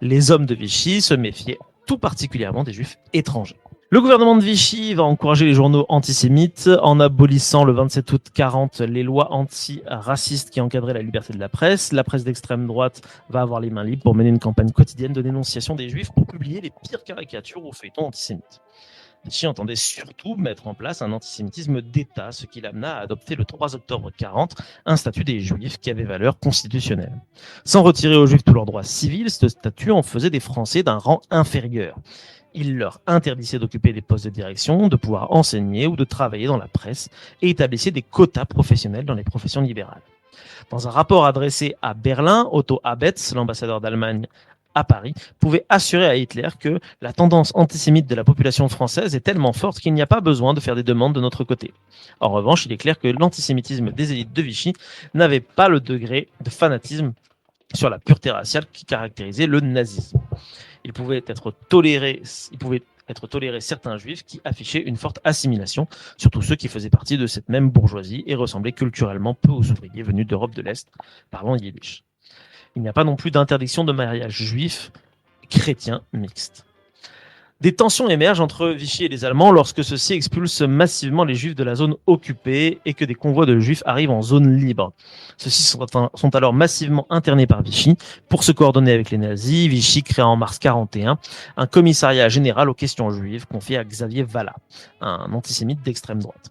Les hommes de Vichy se méfiaient tout particulièrement des juifs étrangers. Le gouvernement de Vichy va encourager les journaux antisémites en abolissant le 27 août 40 les lois anti-racistes qui encadraient la liberté de la presse. La presse d'extrême droite va avoir les mains libres pour mener une campagne quotidienne de dénonciation des juifs pour publier les pires caricatures aux feuilletons antisémites. Vichy entendait surtout mettre en place un antisémitisme d'État, ce qui l'amena à adopter le 3 octobre 40 un statut des Juifs qui avait valeur constitutionnelle. Sans retirer aux Juifs tous leurs droits civils, ce statut en faisait des Français d'un rang inférieur. Il leur interdisait d'occuper des postes de direction, de pouvoir enseigner ou de travailler dans la presse et établissait des quotas professionnels dans les professions libérales. Dans un rapport adressé à Berlin, Otto Abetz, l'ambassadeur d'Allemagne à Paris, pouvait assurer à Hitler que la tendance antisémite de la population française est tellement forte qu'il n'y a pas besoin de faire des demandes de notre côté. En revanche, il est clair que l'antisémitisme des élites de Vichy n'avait pas le degré de fanatisme sur la pureté raciale qui caractérisait le nazisme. Il pouvait être toléré certains juifs qui affichaient une forte assimilation, surtout ceux qui faisaient partie de cette même bourgeoisie et ressemblaient culturellement peu aux ouvriers venus d'Europe de l'Est, parlant yiddish. Il n'y a pas non plus d'interdiction de mariage juif chrétien mixte. Des tensions émergent entre Vichy et les Allemands lorsque ceux-ci expulsent massivement les Juifs de la zone occupée et que des convois de Juifs arrivent en zone libre. Ceux-ci sont alors massivement internés par Vichy. Pour se coordonner avec les nazis, Vichy créa en mars 1941 un commissariat général aux questions juives confié à Xavier Vallat, un antisémite d'extrême droite.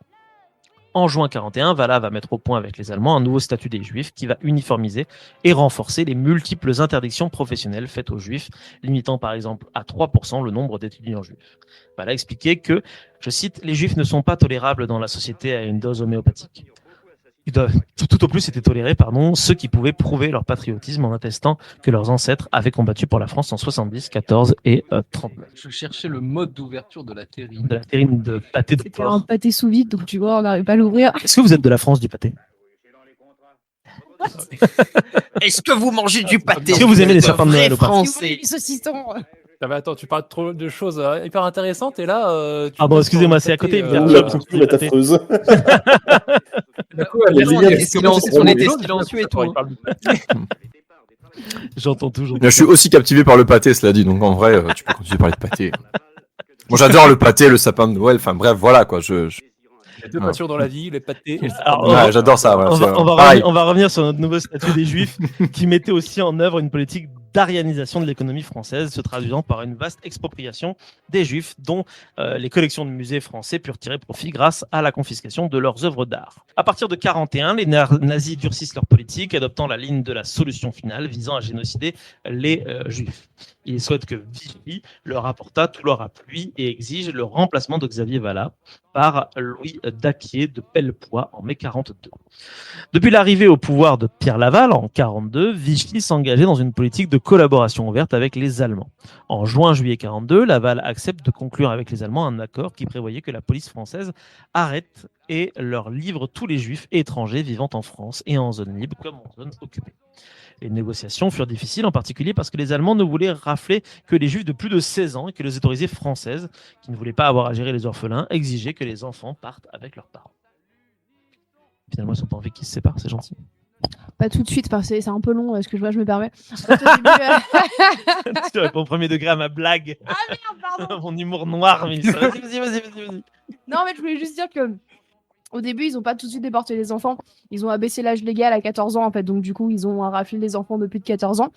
En juin 1941, Vallat va mettre au point avec les Allemands un nouveau statut des Juifs qui va uniformiser et renforcer les multiples interdictions professionnelles faites aux Juifs, limitant par exemple à 3% le nombre d'étudiants juifs. Vallat expliquait que, je cite, « Les Juifs ne sont pas tolérables dans la société à une dose homéopathique ». Tout au plus étaient tolérés ceux qui pouvaient prouver leur patriotisme en attestant que leurs ancêtres avaient combattu pour la France en 70, 14 et 39. Je cherchais le mode d'ouverture de la terrine. De la terrine de pâté de C'était porc. un pâté sous vide, donc tu vois, on n'arrive pas à l'ouvrir. Est-ce que vous êtes de la France du pâté? Est-ce que vous mangez du pâté? Est-ce que vous aimez les sapins de Noël ou pas? Français. Les saucissons. Ah bah attends, tu parles trop de choses hyper intéressantes et là. Ah bon, excusez-moi, c'est à côté, évidemment. La culture est affreuse. On est silencieux et tout. J'entends toujours. Je suis aussi captivé par le pâté, cela dit, donc en vrai, tu peux continuer à parler de pâté. Bon, j'adore le pâté, le sapin de Noël, enfin bref, voilà quoi. Les deux passions dans la vie, les pâtés. Et le Alors, Ouais, j'adore ça. Voilà, on va revenir sur notre nouveau statut des Juifs qui mettait aussi en œuvre une politique d'arianisation de l'économie française, se traduisant par une vaste expropriation des Juifs, dont les collections de musées français purent tirer profit grâce à la confiscation de leurs œuvres d'art. À partir de 1941, les nazis durcissent leur politique, adoptant la ligne de la solution finale visant à génocider les Juifs. Ils souhaitent que Vichy leur apporta tout leur appui et exige le remplacement de Xavier Vallat par Louis Daquier de Pellepoix en mai 1942. Depuis l'arrivée au pouvoir de Pierre Laval en 1942, Vichy s'engageait dans une politique de collaboration ouverte avec les Allemands. En juin-juillet 1942, Laval accepte de conclure avec les Allemands un accord qui prévoyait que la police française arrête et leur livre tous les Juifs étrangers vivant en France et en zone libre comme en zone occupée. Les négociations furent difficiles, en particulier parce que les Allemands ne voulaient rafler que les Juifs de plus de 16 ans et que les autorités françaises, qui ne voulaient pas avoir à gérer les orphelins, exigeaient que les enfants partent avec leurs parents. Finalement, ils n'ont pas envie qu'ils se séparent, c'est gentil. Pas tout de suite, parce que c'est un peu long, ce que je vois, je me permets. En fait, au début, Tu réponds au premier degré à ma blague. Ah merde, pardon. Mon humour noir, mais vas-y. Non, mais je voulais juste dire que Au début, ils ont pas tout de suite déporté les enfants. Ils ont abaissé l'âge légal à 14 ans, en fait. Donc, du coup, ils ont raflé les enfants de plus de 14 ans.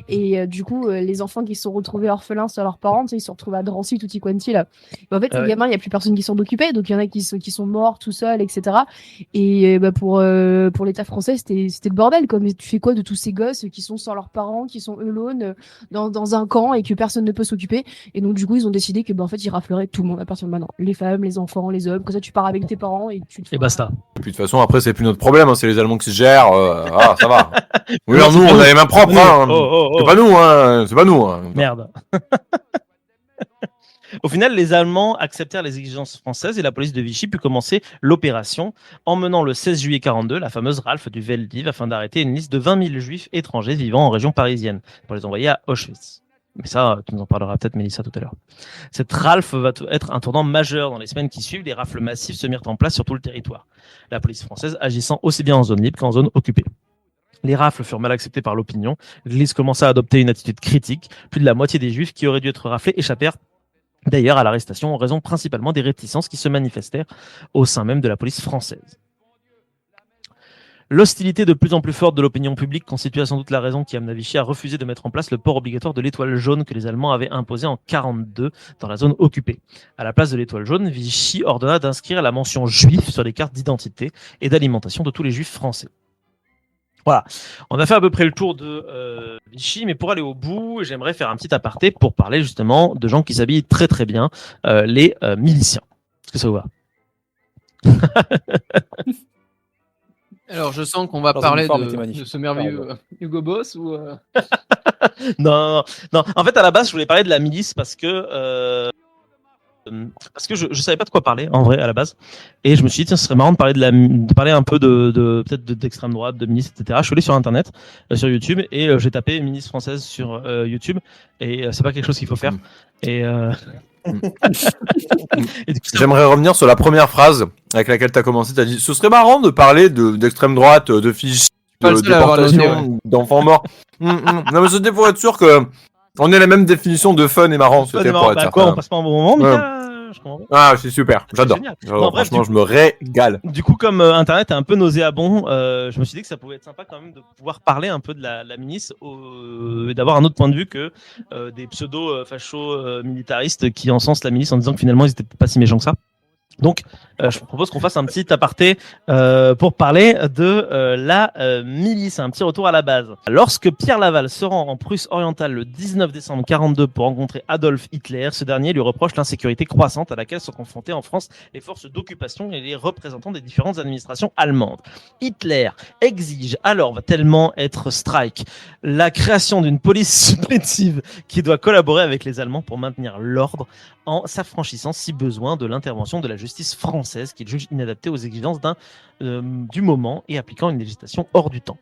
Et du coup, les enfants qui se sont retrouvés orphelins sur leurs parents, tu sais, ils se sont retrouvés à Drancy, tutti quanti, là. Et en fait, les Ouais. gamins, il n'y a plus personne qui s'en occupait. Donc, il y en a qui sont morts tout seuls, etc. Et pour l'État français, c'était le bordel, quoi. Mais tu fais quoi de tous ces gosses qui sont sans leurs parents, qui sont alone dans un camp et que personne ne peut s'occuper? Et donc, du coup, ils ont décidé que, en fait, ils rafleraient tout le monde à partir de maintenant. Les femmes, les enfants, les hommes. Comme ça, tu pars avec tes parents et tu te Et basta. Et puis de toute façon, après, c'est plus notre problème, hein, c'est les Allemands qui se gèrent. Ça va. Oui, Non, alors c'est nous, pas on nous. a les mains propres. Hein. Oh. C'est pas nous, hein. C'est pas nous. Hein. Merde. Au final, les Allemands acceptèrent les exigences françaises et la police de Vichy put commencer l'opération, emmenant le 16 juillet 42 la fameuse Ralph du Veldiv afin d'arrêter une liste de 20 000 juifs étrangers vivant en région parisienne pour les envoyer à Auschwitz. Mais ça, tu nous en parleras peut-être, Mélissa, tout à l'heure. Cette Ralph va être un tournant majeur dans les semaines qui suivent. Les rafles massives se mirent en place sur tout le territoire. La police française agissant aussi bien en zone libre qu'en zone occupée. Les rafles furent mal acceptées par l'opinion. L'Église commença à adopter une attitude critique. Plus de la moitié des juifs qui auraient dû être raflés échappèrent d'ailleurs à l'arrestation en raison principalement des réticences qui se manifestèrent au sein même de la police française. L'hostilité de plus en plus forte de l'opinion publique constitua sans doute la raison qui amena Vichy à refuser de mettre en place le port obligatoire de l'étoile jaune que les Allemands avaient imposé en 1942 dans la zone occupée. À la place de l'étoile jaune, Vichy ordonna d'inscrire la mention juif sur les cartes d'identité et d'alimentation de tous les juifs français. Voilà, on a fait à peu près le tour de Vichy, mais pour aller au bout, j'aimerais faire un petit aparté pour parler justement de gens qui s'habillent très très bien, les miliciens. Est-ce que ça vous va? Alors, je sens qu'on va Leurs parler uniformes étaient de magnifiques. ce merveilleux Hugo Boss ou Non. En fait, à la base, je voulais parler de la milice parce que je savais pas de quoi parler en vrai à la base, et je me suis dit tiens, ce serait marrant de parler un peu peut-être d'extrême droite, de milice, etc. Je suis allé sur internet, sur YouTube, et j'ai tapé milice française sur YouTube, et c'est pas quelque chose qu'il faut faire. Et, et du coup, J'aimerais revenir sur la première phrase avec laquelle tu as commencé. Tu as dit ce serait marrant de parler d'extrême droite, de fiches, Pas de le seul à avoir noté, déportation, d'enfants morts. Non, mais c'était pour être sûr que on ait la même définition de fun et marrant. c'est pas C'était marrant. pour être Bah, certain. quoi, on passe pas un bon moment, Ouais. Mika? Je comprends pas. Ah, c'est super. J'adore. génial. J'adore. Non, bref, Franchement, je me régale. Du coup, comme Internet est un peu nauséabond, je me suis dit que ça pouvait être sympa quand même de pouvoir parler un peu de la milice et d'avoir un autre point de vue que des pseudo-fachos militaristes qui encensent la milice en disant que finalement ils étaient pas si méchants que ça. Donc, je vous propose qu'on fasse un petit aparté pour parler de la milice, un petit retour à la base. Lorsque Pierre Laval se rend en Prusse orientale le 19 décembre 1942 pour rencontrer Adolf Hitler, ce dernier lui reproche l'insécurité croissante à laquelle sont confrontés en France les forces d'occupation et les représentants des différentes administrations allemandes. Hitler exige alors, va tellement être strike, la création d'une police supplétive qui doit collaborer avec les Allemands pour maintenir l'ordre en s'affranchissant, si besoin, de l'intervention de la justice française qu'il juge inadaptée aux exigences du moment et appliquant une législation hors du temps.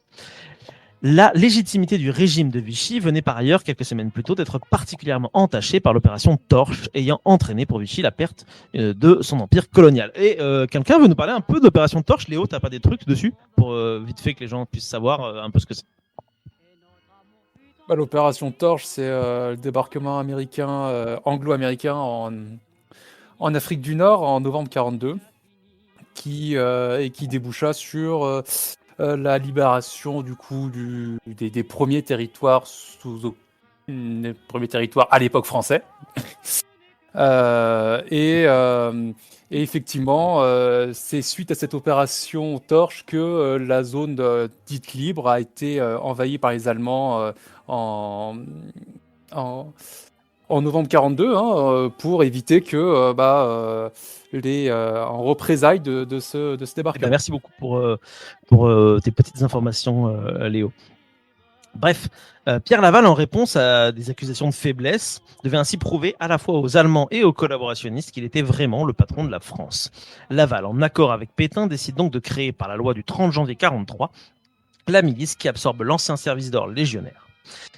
La légitimité du régime de Vichy venait par ailleurs, quelques semaines plus tôt, d'être particulièrement entachée par l'opération Torche, ayant entraîné pour Vichy la perte de son empire colonial. Et quelqu'un veut nous parler un peu d'opération Torche? Léo, t'as pas des trucs dessus pour vite fait que les gens puissent savoir un peu ce que c'est? L'opération Torche, c'est le débarquement américain, anglo-américain en Afrique du Nord en novembre 1942, qui déboucha sur la libération du coup des premiers territoires les premiers territoires à l'époque français. Et effectivement, c'est suite à cette opération Torche que la zone dite libre a été envahie par les Allemands en novembre 1942, pour éviter que en représailles de ce Eh ben, débarquement. merci beaucoup pour tes petites informations, Léo. Bref, Pierre Laval, en réponse à des accusations de faiblesse, devait ainsi prouver à la fois aux Allemands et aux collaborationnistes qu'il était vraiment le patron de la France. Laval, en accord avec Pétain, décide donc de créer par la loi du 30 janvier 1943 la milice qui absorbe l'ancien service d'ordre légionnaire.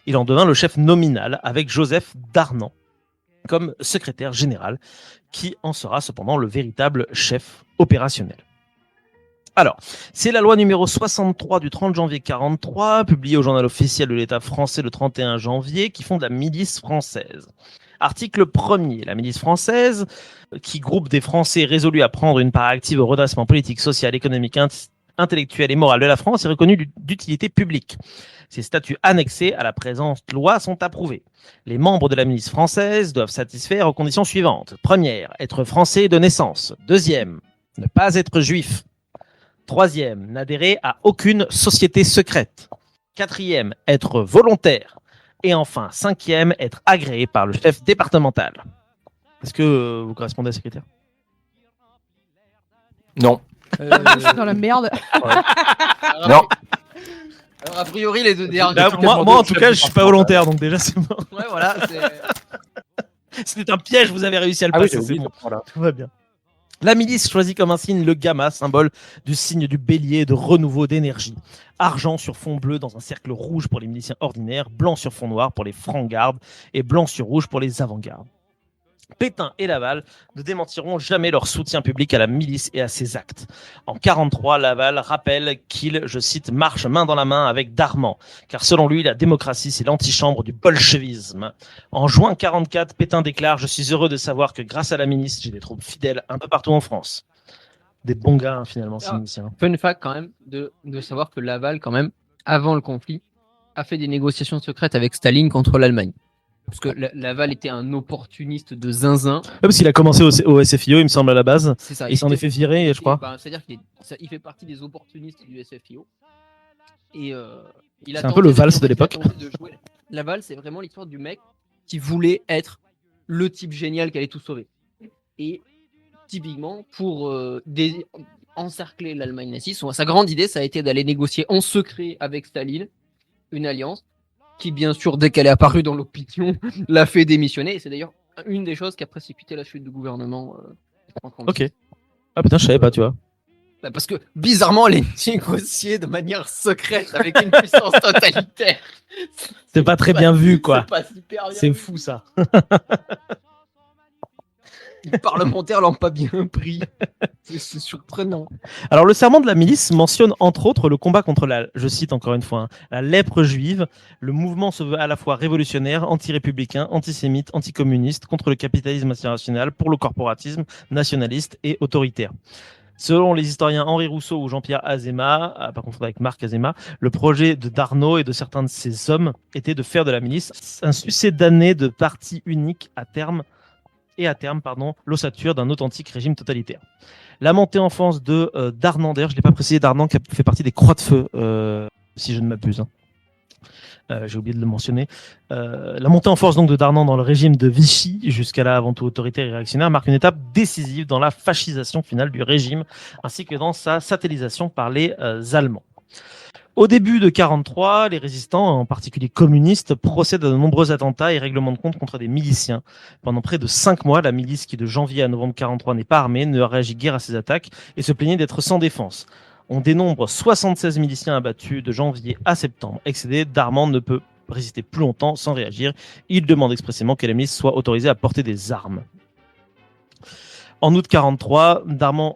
Il en devint le chef nominal avec Joseph Darnan comme secrétaire général, qui en sera cependant le véritable chef opérationnel. Alors, c'est la loi numéro 63 du 30 janvier 1943, publiée au journal officiel de l'État français le 31 janvier, qui fonde la milice française. Article 1er. La milice française, qui groupe des Français résolus à prendre une part active au redressement politique, social, économique, intellectuel et moral de la France, est reconnue d'utilité publique. Ces statuts annexés à la présente loi sont approuvés. Les membres de la milice française doivent satisfaire aux conditions suivantes. Première, être français de naissance. Deuxième, ne pas être juif. Troisième, n'adhérer à aucune société secrète. Quatrième, être volontaire. Et enfin, cinquième, être agréé par le chef départemental. Est-ce que vous correspondez à ces critères? Non. Je suis dans la merde. Non. Alors, a priori, les deux derniers. Là, moi, en tout cas, je suis pas volontaire, donc déjà, c'est bon. Ouais, voilà. C'était un piège, vous avez réussi à le Ah oui, passer, j'ai c'est oublié. bon. Voilà. Tout va bien. La milice choisit comme un signe le gamma, symbole du signe du bélier de renouveau d'énergie. Argent sur fond bleu dans un cercle rouge pour les miliciens ordinaires, blanc sur fond noir pour les francs-gardes et blanc sur rouge pour les avant-gardes. Pétain et Laval ne démentiront jamais leur soutien public à la milice et à ses actes. En 1943, Laval rappelle qu'il, je cite, marche main dans la main avec Darman, car selon lui, la démocratie, c'est l'antichambre du bolchevisme. En juin 1944, Pétain déclare « Je suis heureux de savoir que grâce à la milice, j'ai des troupes fidèles un peu partout en France. » Des bons gars, hein, finalement, ces miliciens. Fun fact quand même de savoir que Laval, quand même, avant le conflit, a fait des négociations secrètes avec Staline contre l'Allemagne. Parce que Laval était un opportuniste de zinzin. Ouais, parce qu'il a commencé au SFIO, il me semble, à la base. C'est ça. Il s'en est fait virer, je crois. C'est-à-dire qu'il fait partie des opportunistes du SFIO. Et il a C'est un peu le Valls de l'époque. Laval, c'est vraiment l'histoire du mec qui voulait être le type génial qui allait tout sauver. Et typiquement, pour encercler l'Allemagne nazie, sa grande idée, ça a été d'aller négocier en secret avec Staline une alliance qui, bien sûr, dès qu'elle est apparue dans l'opinion, l'a fait démissionner. Et c'est d'ailleurs une des choses qui a précipité la chute du gouvernement. Ok. Ah putain, je savais pas, tu vois. Bah, parce que, bizarrement, elle est négociée de manière secrète avec une puissance totalitaire. C'est pas très bien vu, quoi. C'est pas super bien C'est vu. fou, ça. Les parlementaires l'ont pas bien pris. C'est surprenant. Alors, le serment de la milice mentionne entre autres le combat contre la, je cite encore une fois, hein, la lèpre juive. Le mouvement se veut à la fois révolutionnaire, anti-républicain, antisémite, anticommuniste, contre le capitalisme international, pour le corporatisme, nationaliste et autoritaire. Selon les historiens Henri Rousseau ou Jean-Pierre Azéma, à pas confondre avec Marc Azéma, le projet de Darnaud et de certains de ses hommes était de faire de la milice un succédané de parti unique à terme, l'ossature d'un authentique régime totalitaire. La montée en force de Darnan, d'ailleurs je ne l'ai pas précisé, Darnan qui fait partie des Croix de Feu, si je ne m'abuse. Hein. J'ai oublié de le mentionner. La montée en force donc de Darnan dans le régime de Vichy, jusqu'à là avant tout autoritaire et réactionnaire, marque une étape décisive dans la fascisation finale du régime, ainsi que dans sa satellisation par les Allemands. Au début de 1943, les résistants, en particulier communistes, procèdent à de nombreux attentats et règlements de compte contre des miliciens. Pendant près de 5 mois, la milice, qui de janvier à novembre 1943 n'est pas armée, ne réagit guère à ces attaques et se plaignait d'être sans défense. On dénombre 76 miliciens abattus de janvier à septembre. Excédé, Darman ne peut résister plus longtemps sans réagir. Il demande expressément que la milice soit autorisée à porter des armes. En août 1943, Darman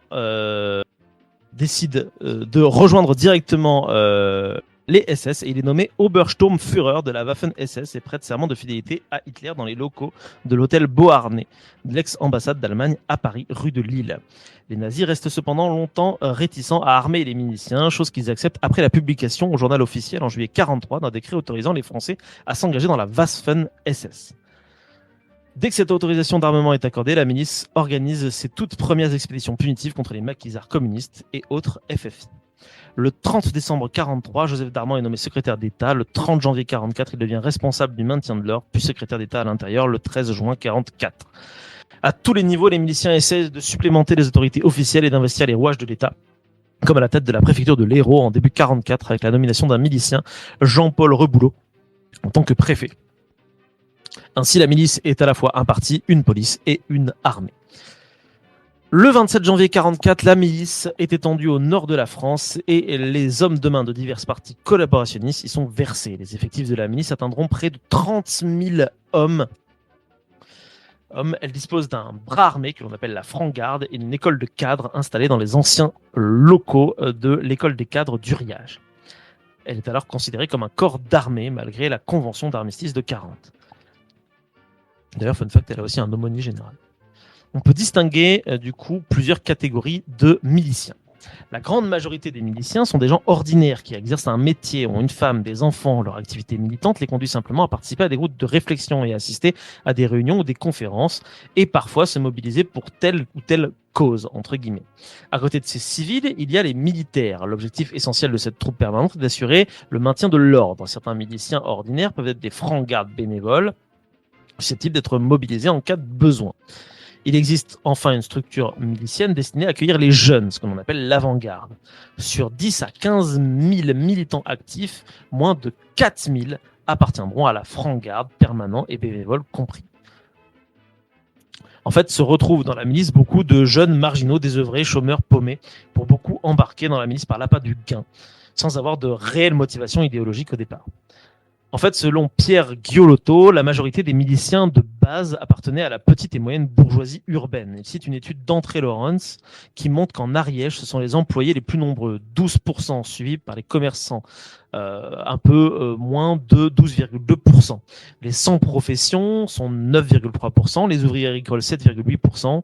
décide de rejoindre directement les SS et il est nommé Obersturmführer de la Waffen-SS et prête serment de fidélité à Hitler dans les locaux de l'hôtel Beauharnais, de l'ex-ambassade d'Allemagne à Paris, rue de Lille. Les nazis restent cependant longtemps réticents à armer les miliciens, chose qu'ils acceptent après la publication au journal officiel en juillet 1943 d'un décret autorisant les Français à s'engager dans la Waffen-SS. Dès que cette autorisation d'armement est accordée, la milice organise ses toutes premières expéditions punitives contre les maquisards communistes et autres FFI. Le 30 décembre 1943, Joseph Darman est nommé secrétaire d'État. Le 30 janvier 1944, il devient responsable du maintien de l'ordre, puis secrétaire d'État à l'intérieur le 13 juin 1944. À tous les niveaux, les miliciens essaient de supplémenter les autorités officielles et d'investir les rouages de l'État, comme à la tête de la préfecture de l'Hérault en début 1944, avec la nomination d'un milicien, Jean-Paul Reboulot, en tant que préfet. Ainsi, la milice est à la fois un parti, une police et une armée. Le 27 janvier 1944, la milice est étendue au nord de la France et les hommes de main de divers partis collaborationnistes y sont versés. Les effectifs de la milice atteindront près de 30 000 hommes. Elle dispose d'un bras armé que l'on appelle la Franc-Garde et d'une école de cadres installée dans les anciens locaux de l'école des cadres d'Uriage. Elle est alors considérée comme un corps d'armée malgré la convention d'armistice de 1940. D'ailleurs, fun fact, elle a aussi un aumônier général. On peut distinguer du coup plusieurs catégories de miliciens. La grande majorité des miliciens sont des gens ordinaires qui exercent un métier, ont une femme, des enfants. Leur activité militante les conduit simplement à participer à des groupes de réflexion et assister à des réunions ou des conférences et parfois se mobiliser pour telle ou telle cause, entre guillemets. À côté de ces civils, il y a les militaires. L'objectif essentiel de cette troupe permanente est d'assurer le maintien de l'ordre. Certains miliciens ordinaires peuvent être des francs-gardes bénévoles, susceptibles d'être mobilisés en cas de besoin. Il existe enfin une structure milicienne destinée à accueillir les jeunes, ce que l'on appelle l'avant-garde. Sur 10 à 15 000 militants actifs, moins de 4 000 appartiendront à la franc-garde, permanents et bénévoles compris. En fait, se retrouvent dans la milice beaucoup de jeunes marginaux, désœuvrés, chômeurs, paumés, pour beaucoup embarqués dans la milice par l'appât du gain, sans avoir de réelle motivation idéologique au départ. En fait, selon Pierre Ghiolotto, la majorité des miliciens de base appartenaient à la petite et moyenne bourgeoisie urbaine. Il cite une étude d'André Lawrence qui montre qu'en Ariège, ce sont les employés les plus nombreux, 12%, suivis par les commerçants, un peu moins de 12,2%. Les sans profession sont 9,3%, les ouvriers agricoles 7,8%,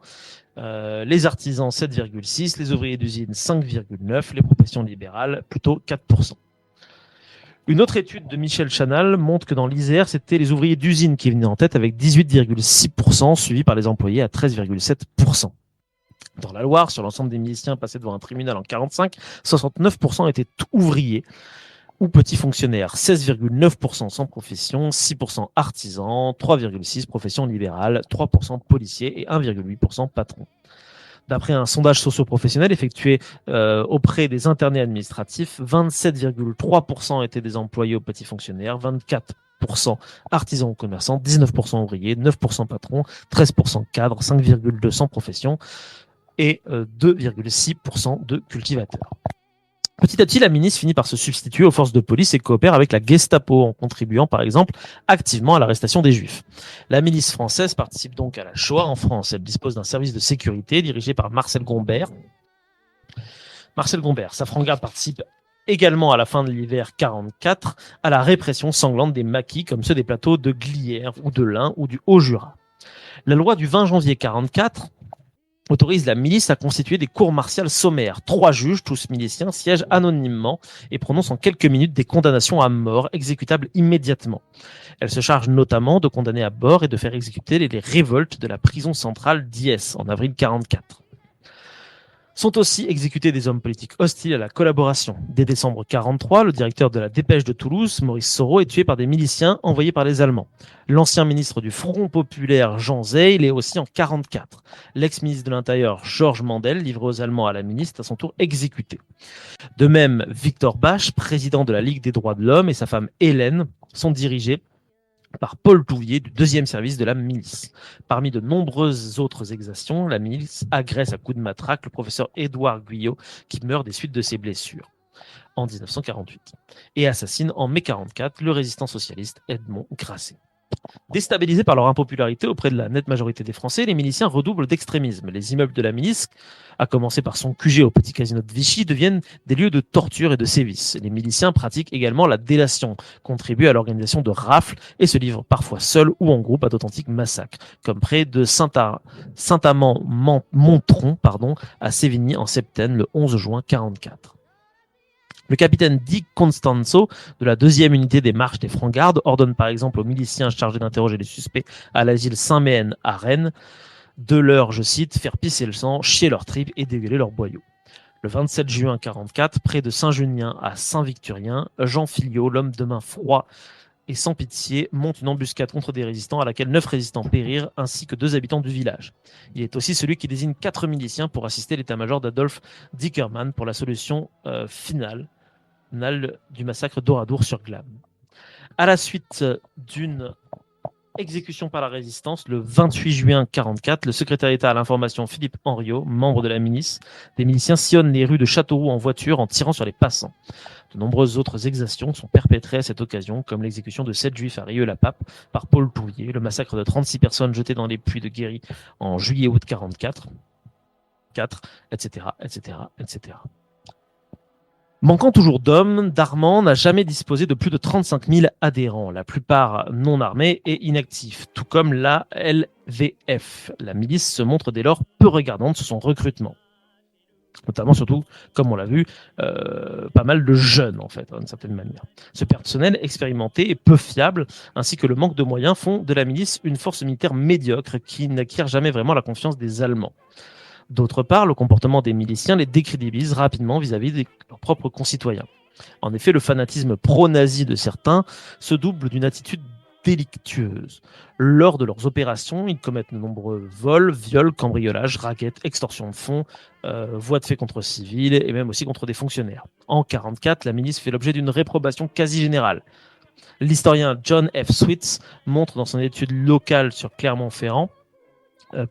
les artisans 7,6%, les ouvriers d'usine 5,9%, les professions libérales plutôt 4%. Une autre étude de Michel Chanal montre que dans l'Isère, c'était les ouvriers d'usine qui venaient en tête avec 18,6%, suivis par les employés à 13,7%. Dans la Loire, sur l'ensemble des miliciens passés devant un tribunal en 1945, 69% étaient ouvriers ou petits fonctionnaires, 16,9% sans profession, 6% artisans, 3,6% professions libérales, 3% policiers et 1,8% patrons. D'après un sondage socio-professionnel effectué auprès des internés administratifs, 27,3% étaient des employés aux petits fonctionnaires, 24% artisans ou commerçants, 19% ouvriers, 9% patrons, 13% cadres, 5,2% sans profession et 2,6% de cultivateurs. Petit à petit, la milice finit par se substituer aux forces de police et coopère avec la Gestapo en contribuant par exemple activement à l'arrestation des Juifs. La milice française participe donc à la Shoah en France. Elle dispose d'un service de sécurité dirigé par Marcel Gombert. Sa franc-garde participe également à la fin de l'hiver 44 à la répression sanglante des maquis comme ceux des plateaux de Glières ou de l'Ain ou du Haut-Jura. La loi du 20 janvier 44 autorise la milice à constituer des cours martiales sommaires. 3 juges, tous miliciens, siègent anonymement et prononcent en quelques minutes des condamnations à mort exécutables immédiatement. Elle se charge notamment de condamner à mort et de faire exécuter les révoltes de la prison centrale d'Ies en avril 44. Sont aussi exécutés des hommes politiques hostiles à la collaboration. Dès décembre 43, le directeur de la Dépêche de Toulouse, Maurice Soro, est tué par des miliciens envoyés par les Allemands. L'ancien ministre du Front populaire, Jean Zay, est aussi en 44. L'ex-ministre de l'Intérieur, Georges Mandel, livré aux Allemands à la milice, est à son tour exécuté. De même, Victor Bach, président de la Ligue des droits de l'homme, et sa femme Hélène sont dirigés par Paul Touvier du 2e service de la milice. Parmi de nombreuses autres exactions, la milice agresse à coups de matraque le professeur Édouard Guyot qui meurt des suites de ses blessures en 1948 et assassine en mai 1944 le résistant socialiste Edmond Grasset. Déstabilisés par leur impopularité auprès de la nette majorité des Français, les miliciens redoublent d'extrémisme. Les immeubles de la milice, à commencer par son QG au petit casino de Vichy, deviennent des lieux de torture et de sévices. Les miliciens pratiquent également la délation, contribuent à l'organisation de rafles et se livrent parfois seuls ou en groupe à d'authentiques massacres, comme près de Saint-Amand-Montron à Sévigny en Septenne le 11 juin 1944. Le capitaine Di Constanzo de la 2e unité des marches des Francs-Gardes ordonne par exemple aux miliciens chargés d'interroger les suspects à l'asile Saint-Méen à Rennes de leur, je cite, faire pisser le sang, chier leurs tripes et dégueuler leurs boyaux. Le 27 juin 1944, près de Saint-Junien à Saint-Victorien, Jean Filliot, l'homme de main froid et sans pitié, monte une embuscade contre des résistants à laquelle 9 résistants périrent ainsi que 2 habitants du village. Il est aussi celui qui désigne 4 miliciens pour assister l'état-major d'Adolf Dickermann pour la solution finale du massacre d'Oradour-sur-Glane. À la suite d'une exécution par la résistance, le 28 juin 1944, le secrétaire d'État à l'information Philippe Henriot, membre de la milice, des miliciens sillonnent les rues de Châteauroux en voiture en tirant sur les passants. De nombreuses autres exactions sont perpétrées à cette occasion, comme l'exécution de 7 juifs à Rieux-la-Pape par Paul Touvier, le massacre de 36 personnes jetées dans les puits de Guéry en juillet-août 1944, etc., etc., etc. Manquant toujours d'hommes, Darman n'a jamais disposé de plus de 35 000 adhérents, la plupart non armés et inactifs, tout comme la LVF. La milice se montre dès lors peu regardante sur son recrutement. Notamment, surtout, comme on l'a vu, pas mal de jeunes, en fait, d'une certaine manière. Ce personnel expérimenté et peu fiable, ainsi que le manque de moyens, font de la milice une force militaire médiocre qui n'acquiert jamais vraiment la confiance des Allemands. D'autre part, le comportement des miliciens les décrédibilise rapidement vis-à-vis de leurs propres concitoyens. En effet, le fanatisme pro-nazi de certains se double d'une attitude délictueuse. Lors de leurs opérations, ils commettent de nombreux vols, viols, cambriolages, rackets, extorsions de fonds, voies de fait contre civils et même aussi contre des fonctionnaires. En 1944, la milice fait l'objet d'une réprobation quasi générale. L'historien John F. Switz montre dans son étude locale sur Clermont-Ferrand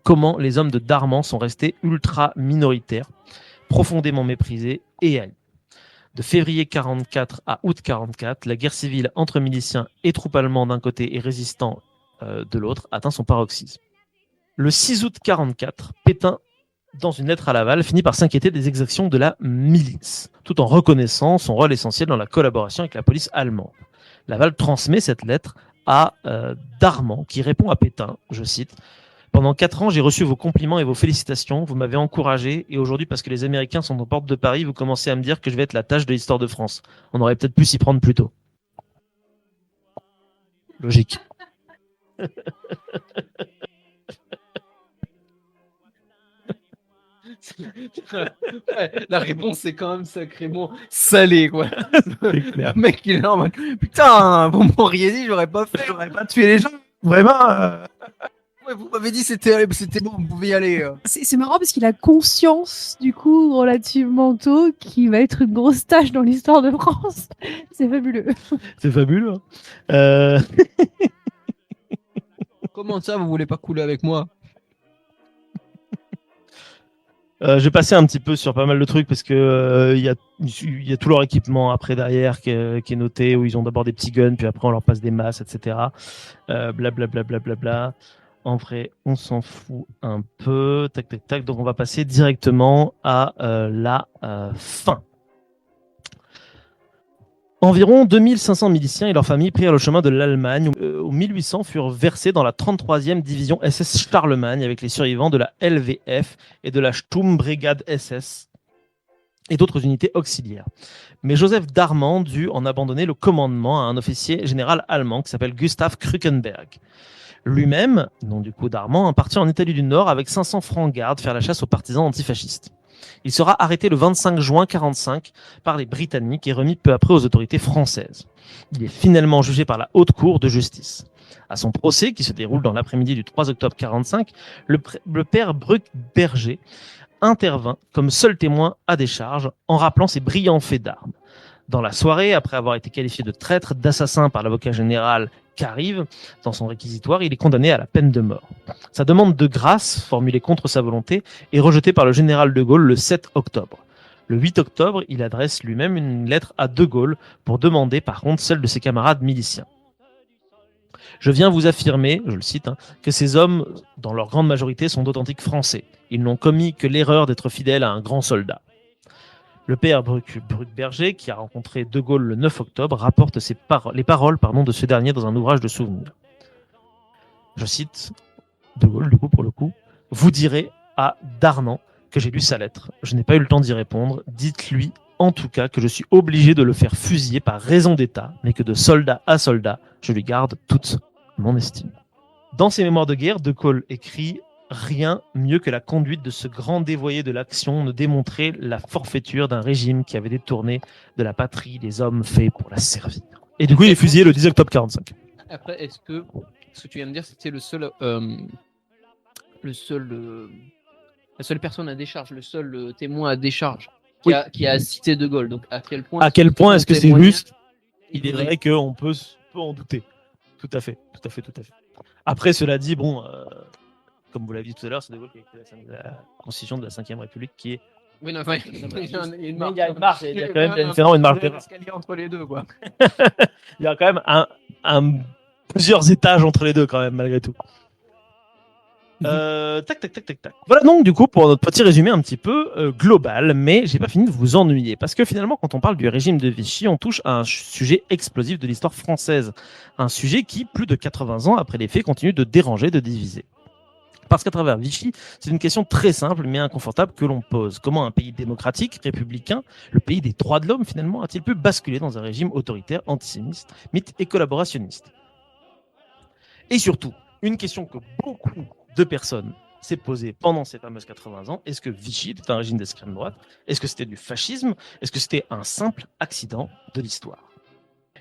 comment les hommes de Darman sont restés ultra minoritaires, profondément méprisés et haïs. De février 1944 à août 1944, la guerre civile entre miliciens et troupes allemands d'un côté et résistants de l'autre atteint son paroxysme. Le 6 août 1944, Pétain, dans une lettre à Laval, finit par s'inquiéter des exactions de la milice, tout en reconnaissant son rôle essentiel dans la collaboration avec la police allemande. Laval transmet cette lettre à Darman, qui répond à Pétain, je cite, « Pendant 4 ans, j'ai reçu vos compliments et vos félicitations, vous m'avez encouragé, et aujourd'hui, parce que les Américains sont aux portes de Paris, vous commencez à me dire que je vais être la tâche de l'histoire de France. On aurait peut-être pu s'y prendre plus tôt. » Logique. Ouais, la réponse est quand même sacrément salée, quoi. Le mec, il est là en mode putain, vous m'auriez dit, j'aurais pas tué les gens. Vraiment. Ouais, vous m'avez dit c'était bon, vous pouvez y aller. C'est marrant parce qu'il a conscience, du coup, relativement tôt, qu'il va être une grosse tâche dans l'histoire de France. C'est fabuleux. C'est fabuleux. Hein. Comment ça, vous voulez pas couler avec moi? Je vais passer un petit peu sur pas mal de trucs parce que y a tout leur équipement après derrière qui est noté, où ils ont d'abord des petits guns, puis après on leur passe des masses, etc. Blablabla. En vrai, on s'en fout un peu. Tac, tac, tac. Donc on va passer directement à la fin. Environ 2500 miliciens et leurs familles prirent le chemin de l'Allemagne. Au 1800 furent versés dans la 33e division SS Charlemagne avec les survivants de la LVF et de la Sturmbrigade SS et d'autres unités auxiliaires. Mais Joseph Darman dut en abandonner le commandement à un officier général allemand qui s'appelle Gustav Krückenberg. Lui-même, nom du coup Darman, partit en Italie du Nord avec 500 francs garde faire la chasse aux partisans antifascistes. Il sera arrêté le 25 juin 1945 par les Britanniques et remis peu après aux autorités françaises. Il est finalement jugé par la Haute Cour de justice. À son procès, qui se déroule dans l'après-midi du 3 octobre 1945, le père Bruckberger intervint comme seul témoin à décharge en rappelant ses brillants faits d'armes. Dans la soirée, après avoir été qualifié de traître, d'assassin par l'avocat général Carive, dans son réquisitoire, il est condamné à la peine de mort. Sa demande de grâce, formulée contre sa volonté, est rejetée par le général de Gaulle le 7 octobre. Le 8 octobre, il adresse lui-même une lettre à de Gaulle pour demander par contre celle de ses camarades miliciens. Je viens vous affirmer, je le cite, que ces hommes, dans leur grande majorité, sont d'authentiques Français. Ils n'ont commis que l'erreur d'être fidèles à un grand soldat. Le père Bruckberger, qui a rencontré de Gaulle le 9 octobre, rapporte les paroles de ce dernier dans un ouvrage de souvenirs. Je cite de Gaulle, du coup, pour le coup. « Vous direz à Darman que j'ai lu sa lettre. Je n'ai pas eu le temps d'y répondre. Dites-lui, en tout cas, que je suis obligé de le faire fusiller par raison d'État, mais que de soldat à soldat, je lui garde toute mon estime. » Dans ses mémoires de guerre, de Gaulle écrit « Rien mieux que la conduite de ce grand dévoyé de l'action ne démontrait la forfaiture d'un régime qui avait détourné de la patrie les hommes faits pour la servir. » Et du coup, il est fusillé le 10 octobre 1945. Après, est-ce que ce que tu viens de dire, c'était la seule personne à décharge, le seul témoin à décharge qui a cité de Gaulle? Donc, à quel point est-ce que c'est juste? Il est vrai qu'on peut en douter. Tout à fait. Après, cela dit, bon, comme vous l'avez dit tout à l'heure, c'est de Gaulle qui a écrit la Constitution de la 5e République qui est. Oui, non, enfin, il y a une marge. Il y a quand même une marge d'erreur. Entre les deux, quoi. Il y a quand même plusieurs étages entre les deux, quand même, malgré tout. Tac, tac, tac, tac, tac. Voilà donc du coup pour notre petit résumé un petit peu global, mais j'ai pas fini de vous ennuyer parce que finalement quand on parle du régime de Vichy, on touche à un sujet explosif de l'histoire française, un sujet qui, plus de 80 ans après les faits, continue de déranger, de diviser. Parce qu'à travers Vichy, c'est une question très simple mais inconfortable que l'on pose. Comment un pays démocratique, républicain, le pays des droits de l'homme finalement, a-t-il pu basculer dans un régime autoritaire, antisémite et collaborationniste? Et surtout, une question que beaucoup de personnes s'est posée pendant ces fameuses 80 ans, est-ce que Vichy était un régime d'extrême droite? Est-ce que c'était du fascisme? Est-ce que c'était un simple accident de l'histoire?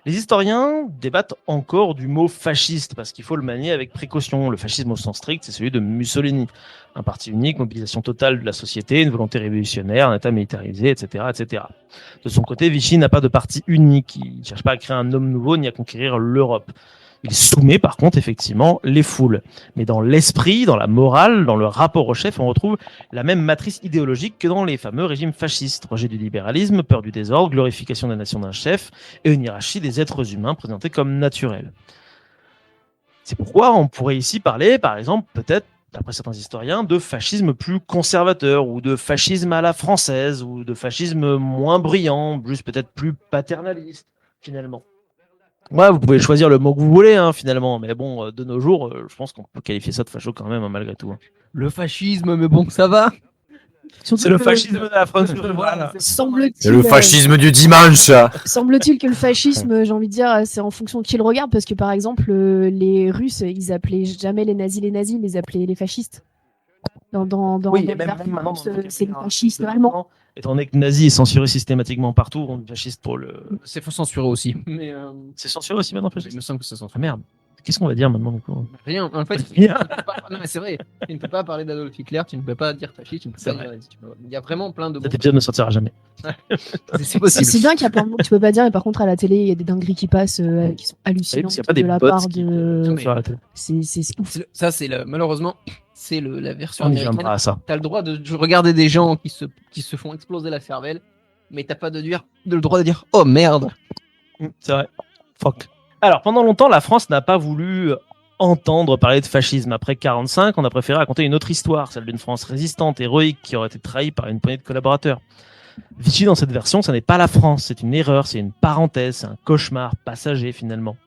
Les historiens débattent encore du mot fasciste parce qu'il faut le manier avec précaution. Le fascisme au sens strict, c'est celui de Mussolini. Un parti unique, mobilisation totale de la société, une volonté révolutionnaire, un État militarisé, etc., etc. De son côté, Vichy n'a pas de parti unique. Il ne cherche pas à créer un homme nouveau ni à conquérir l'Europe. Il soumet par contre effectivement les foules. Mais dans l'esprit, dans la morale, dans le rapport au chef, on retrouve la même matrice idéologique que dans les fameux régimes fascistes. Rejet du libéralisme, peur du désordre, glorification de la nation d'un chef et une hiérarchie des êtres humains présentés comme naturels. C'est pourquoi on pourrait ici parler, par exemple, peut-être, d'après certains historiens, de fascisme plus conservateur ou de fascisme à la française ou de fascisme moins brillant, juste peut-être plus paternaliste finalement. Ouais, vous pouvez choisir le mot que vous voulez, hein, finalement, mais bon, de nos jours, je pense qu'on peut qualifier ça de facho quand même, hein, malgré tout. Hein. Le fascisme, mais bon, ça va. Surtout C'est le que- fascisme de la France. Voilà. Semble-t-il, C'est le fascisme du dimanche. semble-t-il que le fascisme, j'ai envie de dire, c'est en fonction de qui le regarde, parce que par exemple, les Russes, ils appelaient jamais les nazis, ils les appelaient les fascistes. Dans Oui, dans et même l'art maintenant, russe, dans le c'est les vocabulaire fascistes allemands. étant donné que nazi est censuré systématiquement partout, on dit fasciste pour le. C'est faut censurer aussi. Mais C'est censuré aussi maintenant, il fasciste. me semble que c'est Ah censuré. merde. Qu'est-ce qu'on va dire maintenant, du coup? Rien. En fait, Rien. non mais c'est vrai. Tu ne peux pas parler d'Adolf Hitler, tu ne peux pas dire fasciste, tu ne peux C'est pas dire nazi, il y a vraiment plein de mots. Cet épisode ne sortira jamais. C'est possible. C'est bien qu'il y a plein de mots que tu peux pas dire, mais par contre, à la télé, il y a des dingueries qui passent, qui sont hallucinantes Parce qu'il n'y a pas des de la bots part qui de. sur la télé. C'est ouf. Ça c'est malheureusement c'est la version On y américaine. viendra à ça. T'as le droit de regarder des gens qui se font exploser la cervelle, mais t'as pas le droit de dire oh merde. C'est vrai. Fuck. Alors, pendant longtemps, la France n'a pas voulu entendre parler de fascisme. Après 45, on a préféré raconter une autre histoire, celle d'une France résistante, héroïque, qui aurait été trahie par une poignée de collaborateurs. Vichy, dans cette version, ça n'est pas la France, c'est une erreur, c'est une parenthèse, c'est un cauchemar passager finalement.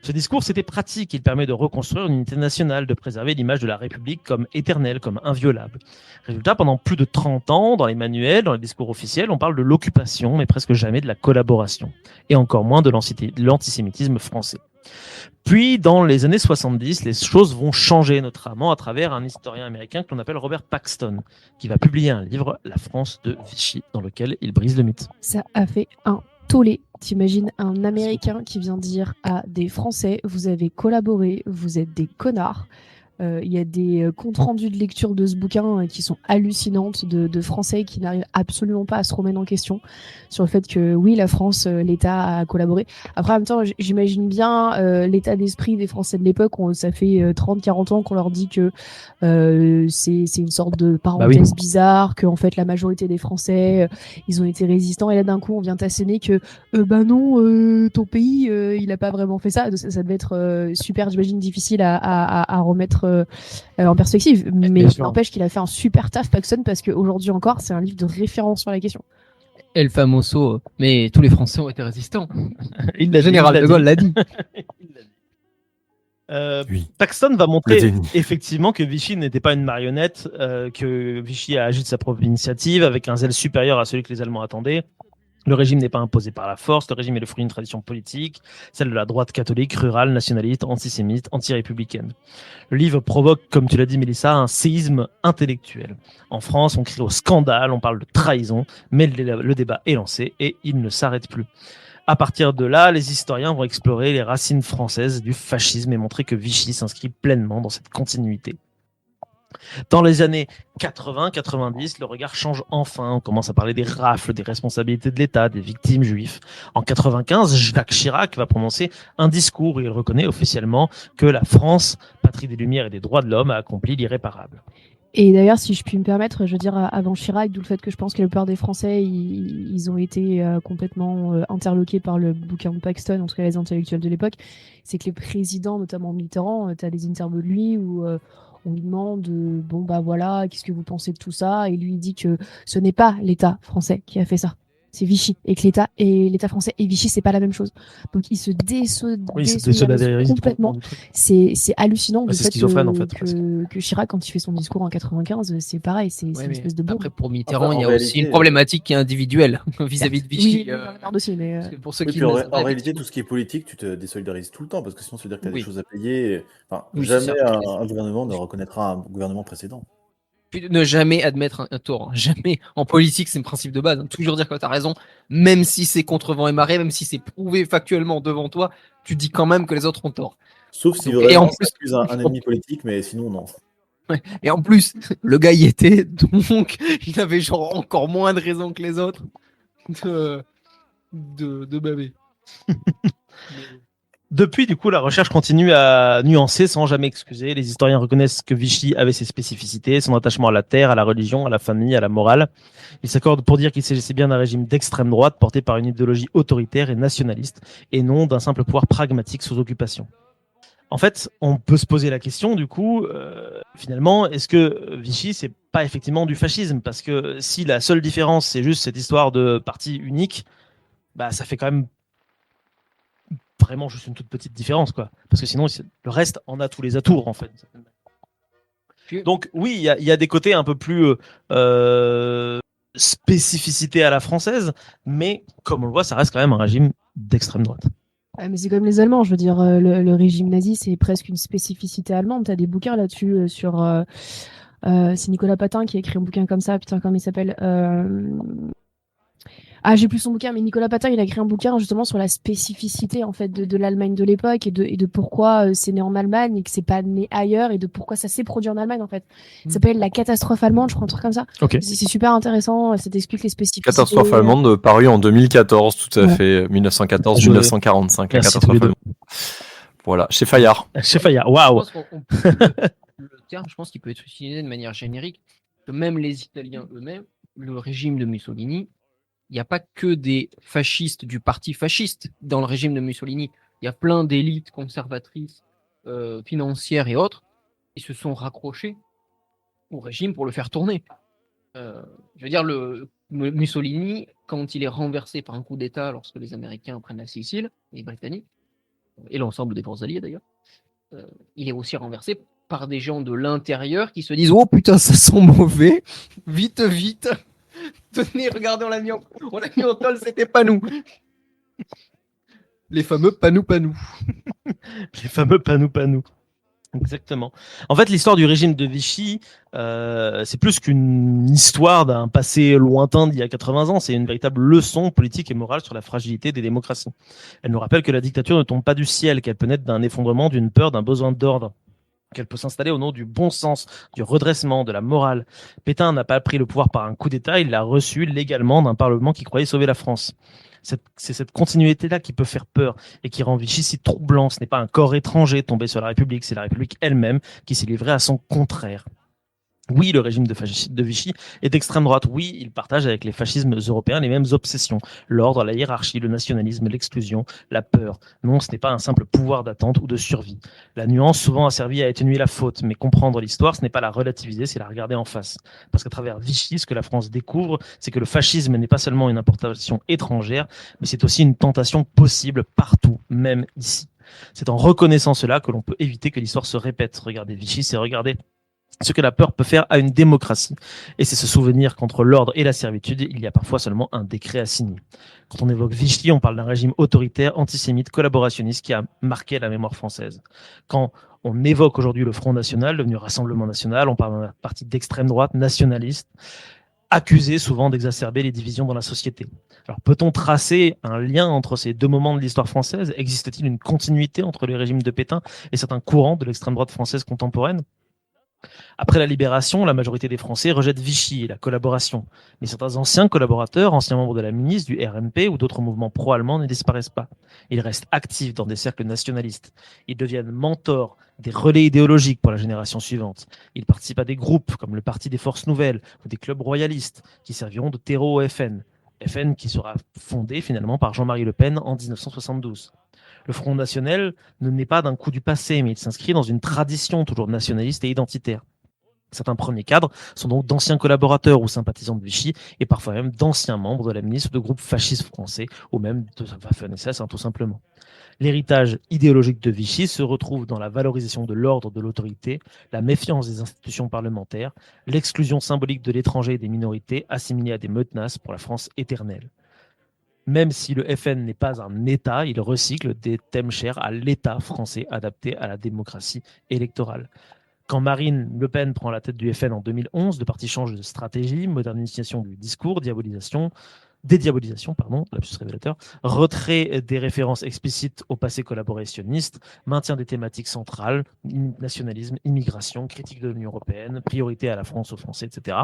Ce discours, c'était pratique, il permet de reconstruire une unité nationale, de préserver l'image de la République comme éternelle, comme inviolable. Résultat, pendant plus de 30 ans, dans les manuels, dans les discours officiels, on parle de l'occupation, mais presque jamais de la collaboration, et encore moins de l'antisémitisme français. Puis, dans les années 70, les choses vont changer, notamment à travers un historien américain que l'on appelle Robert Paxton, qui va publier un livre, La France de Vichy, dans lequel il brise le mythe. Ça a fait un tollé. T'imagines un Américain qui vient dire à des Français, vous avez collaboré, vous êtes des connards. Il y a des comptes rendus de lecture de ce bouquin qui sont hallucinantes de Français qui n'arrivent absolument pas à se remettre en question sur le fait que oui, la France, l'État a collaboré. Après, en même temps, j'imagine bien l'état d'esprit des Français de l'époque. Ça fait 30-40 ans qu'on leur dit que c'est une sorte de parenthèse bizarre, que en fait la majorité des Français, ils ont été résistants. Et là, d'un coup, on vient t'asséner que bah non, ton pays, il a pas vraiment fait ça. Ça devait être super, j'imagine, difficile à remettre en perspective, mais n'empêche qu'il a fait un super taf, Paxson, parce qu'aujourd'hui encore, c'est un livre de référence sur la question. El famoso, mais tous les Français ont été résistants. Il Le général de Gaulle l'a dit. Oui. Paxton va Le montrer déni. effectivement que Vichy n'était pas une marionnette, que Vichy a agi de sa propre initiative avec un zèle supérieur à celui que les Allemands attendaient. Le régime n'est pas imposé par la force, le régime est le fruit d'une tradition politique, celle de la droite catholique, rurale, nationaliste, antisémite, anti-républicaine. Le livre provoque, comme tu l'as dit Mélissa, un séisme intellectuel. En France, on crie au scandale, on parle de trahison, mais le débat est lancé et il ne s'arrête plus. À partir de là, les historiens vont explorer les racines françaises du fascisme et montrer que Vichy s'inscrit pleinement dans cette continuité. Dans les années 80-90, le regard change enfin. On commence à parler des rafles, des responsabilités de l'État, des victimes juives. En 95, Jacques Chirac va prononcer un discours où il reconnaît officiellement que la France, patrie des Lumières et des droits de l'homme, a accompli l'irréparable. Et d'ailleurs, si je puis me permettre, je veux dire, avant Chirac, d'où le fait que je pense que la plupart des Français, ils ont été complètement interloqués par le bouquin de Paxton, en tout cas les intellectuels de l'époque, c'est que les présidents, notamment Mitterrand, tu as des interviews de lui où On lui demande, bon bah voilà, qu'est-ce que vous pensez de tout ça? Et lui il dit que ce n'est pas l'État français qui a fait ça. C'est Vichy. Et que l'État français et Vichy, c'est pas la même chose. Donc il se Oui, c'est désolidarise désolidarise complètement. du truc. C'est hallucinant le C'est fait schizophrène, en fait, que Chirac, quand il fait son discours en 95, c'est pareil, c'est Ouais, une mais espèce de bombe. après, pour Mitterrand, Enfin, il y a en aussi réalité, une problématique qui est individuelle vis-à-vis de Vichy. Oui, j'en ai marre aussi, mais Parce que pour ceux Oui, qui puis ne en, le ré- savent en pas, réalité, effectivement. tout ce qui est politique, tu te désolidarises tout le temps, parce que sinon, ça veut dire que tu as des Oui. choses à payer. Enfin, Oui, c'est jamais ça. un gouvernement ne reconnaîtra un gouvernement précédent. Puis ne jamais admettre un tort. Hein. Jamais. En politique, c'est le principe de base. Hein. Toujours dire que tu as raison, même si c'est contre vent et marée, même si c'est prouvé factuellement devant toi, tu dis quand même que les autres ont tort. Sauf si Donc, et en vraiment plus, ça accuse un ennemi politique, mais sinon, non. et en plus, le gars y était, donc il avait genre encore moins de raison que les autres de baver. Depuis, du coup, la recherche continue à nuancer sans jamais excuser. Les historiens reconnaissent que Vichy avait ses spécificités, son attachement à la terre, à la religion, à la famille, à la morale. Ils s'accordent pour dire qu'il s'agissait bien d'un régime d'extrême droite porté par une idéologie autoritaire et nationaliste, et non d'un simple pouvoir pragmatique sous occupation. En fait, on peut se poser la question, du coup, finalement, est-ce que Vichy, c'est pas effectivement du fascisme? Parce que si la seule différence, c'est juste cette histoire de parti unique, bah, ça fait quand même vraiment juste une toute petite différence, quoi. Parce que sinon, le reste en a tous les atours, en fait. Donc oui, il y a des côtés un peu plus spécificité à la française, mais comme on le voit, ça reste quand même un régime d'extrême droite. Ouais, mais c'est comme les Allemands, je veux dire, le régime nazi, c'est presque une spécificité allemande. T'as des bouquins là-dessus c'est Nicolas Patin qui a écrit un bouquin comme ça. Putain, comment il s'appelle Ah, j'ai plus son bouquin, mais Nicolas Patin, il a écrit un bouquin justement sur la spécificité en fait de l'Allemagne de l'époque et de pourquoi c'est né en Allemagne et que c'est pas né ailleurs et de pourquoi ça s'est produit en Allemagne en fait. Ça s'appelle La catastrophe allemande, je crois, un truc comme ça. Ok. C'est super intéressant, ça t'explique les spécificités. Catastrophe allemande parue en 2014, tout à Ouais. fait, 1914-1945, la Merci catastrophe tous les deux. allemande. Voilà, chez Fayard. Chez Fayard, Je waouh. pense le terme, je pense qu'il peut être utilisé de manière générique. Que même les Italiens eux-mêmes, le régime de Mussolini, il n'y a pas que des fascistes du parti fasciste dans le régime de Mussolini. Il y a plein d'élites conservatrices, financières et autres, qui se sont raccrochées au régime pour le faire tourner. Je veux dire, Mussolini, quand il est renversé par un coup d'État lorsque les Américains prennent la Sicile, les Britanniques, et l'ensemble des forces alliées d'ailleurs, il est aussi renversé par des gens de l'intérieur qui se disent « Oh putain, ça sent mauvais, vite, vite !» Tenez, regardez, on l'a mis en tôle, c'était pas nous. Les fameux panou. Les fameux panou. Exactement. En fait, l'histoire du régime de Vichy, c'est plus qu'une histoire d'un passé lointain d'il y a 80 ans. C'est une véritable leçon politique et morale sur la fragilité des démocraties. Elle nous rappelle que la dictature ne tombe pas du ciel, qu'elle peut naître d'un effondrement, d'une peur, d'un besoin d'ordre, qu'elle peut s'installer au nom du bon sens, du redressement, de la morale. Pétain n'a pas pris le pouvoir par un coup d'État, il l'a reçu légalement d'un Parlement qui croyait sauver la France. C'est cette continuité-là qui peut faire peur et qui rend Vichy si troublant. Ce n'est pas un corps étranger tombé sur la République, c'est la République elle-même qui s'est livrée à son contraire. Oui, le régime de Vichy est d'extrême droite. Oui, il partage avec les fascismes européens les mêmes obsessions. L'ordre, la hiérarchie, le nationalisme, l'exclusion, la peur. Non, ce n'est pas un simple pouvoir d'attente ou de survie. La nuance souvent a servi à atténuer la faute, mais comprendre l'histoire, ce n'est pas la relativiser, c'est la regarder en face. Parce qu'à travers Vichy, ce que la France découvre, c'est que le fascisme n'est pas seulement une importation étrangère, mais c'est aussi une tentation possible partout, même ici. C'est en reconnaissant cela que l'on peut éviter que l'histoire se répète. Regarder Vichy, c'est regarder ce que la peur peut faire à une démocratie. Et c'est se souvenir qu'entre l'ordre et la servitude, il y a parfois seulement un décret à signer. Quand on évoque Vichy, on parle d'un régime autoritaire, antisémite, collaborationniste qui a marqué la mémoire française. Quand on évoque aujourd'hui le Front National, devenu Rassemblement National, on parle d'un parti d'extrême droite, nationaliste, accusé souvent d'exacerber les divisions dans la société. Alors peut-on tracer un lien entre ces deux moments de l'histoire française? Existe-t-il une continuité entre les régimes de Pétain et certains courants de l'extrême droite française contemporaine? Après la Libération, la majorité des Français rejettent Vichy et la collaboration. Mais certains anciens collaborateurs, anciens membres de la milice, du RMP ou d'autres mouvements pro-allemands ne disparaissent pas. Ils restent actifs dans des cercles nationalistes. Ils deviennent mentors, des relais idéologiques pour la génération suivante. Ils participent à des groupes comme le Parti des Forces Nouvelles ou des clubs royalistes qui serviront de terreau au FN. FN qui sera fondé finalement par Jean-Marie Le Pen en 1972. Le Front National ne naît pas d'un coup du passé, mais il s'inscrit dans une tradition toujours nationaliste et identitaire. Certains premiers cadres sont donc d'anciens collaborateurs ou sympathisants de Vichy et parfois même d'anciens membres de la ministre de groupes fascistes français ou même de Waffen-SS, tout simplement. L'héritage idéologique de Vichy se retrouve dans la valorisation de l'ordre de l'autorité, la méfiance des institutions parlementaires, l'exclusion symbolique de l'étranger et des minorités assimilées à des menaces pour la France éternelle. Même si le FN n'est pas un État, il recycle des thèmes chers à l'État français adapté à la démocratie électorale. Quand Marine Le Pen prend la tête du FN en 2011, le parti change de stratégie, modernisation du discours, dédiabolisation, lapsus révélateur, retrait des références explicites au passé collaborationniste, maintien des thématiques centrales, nationalisme, immigration, critique de l'Union européenne, priorité à la France, aux Français, etc.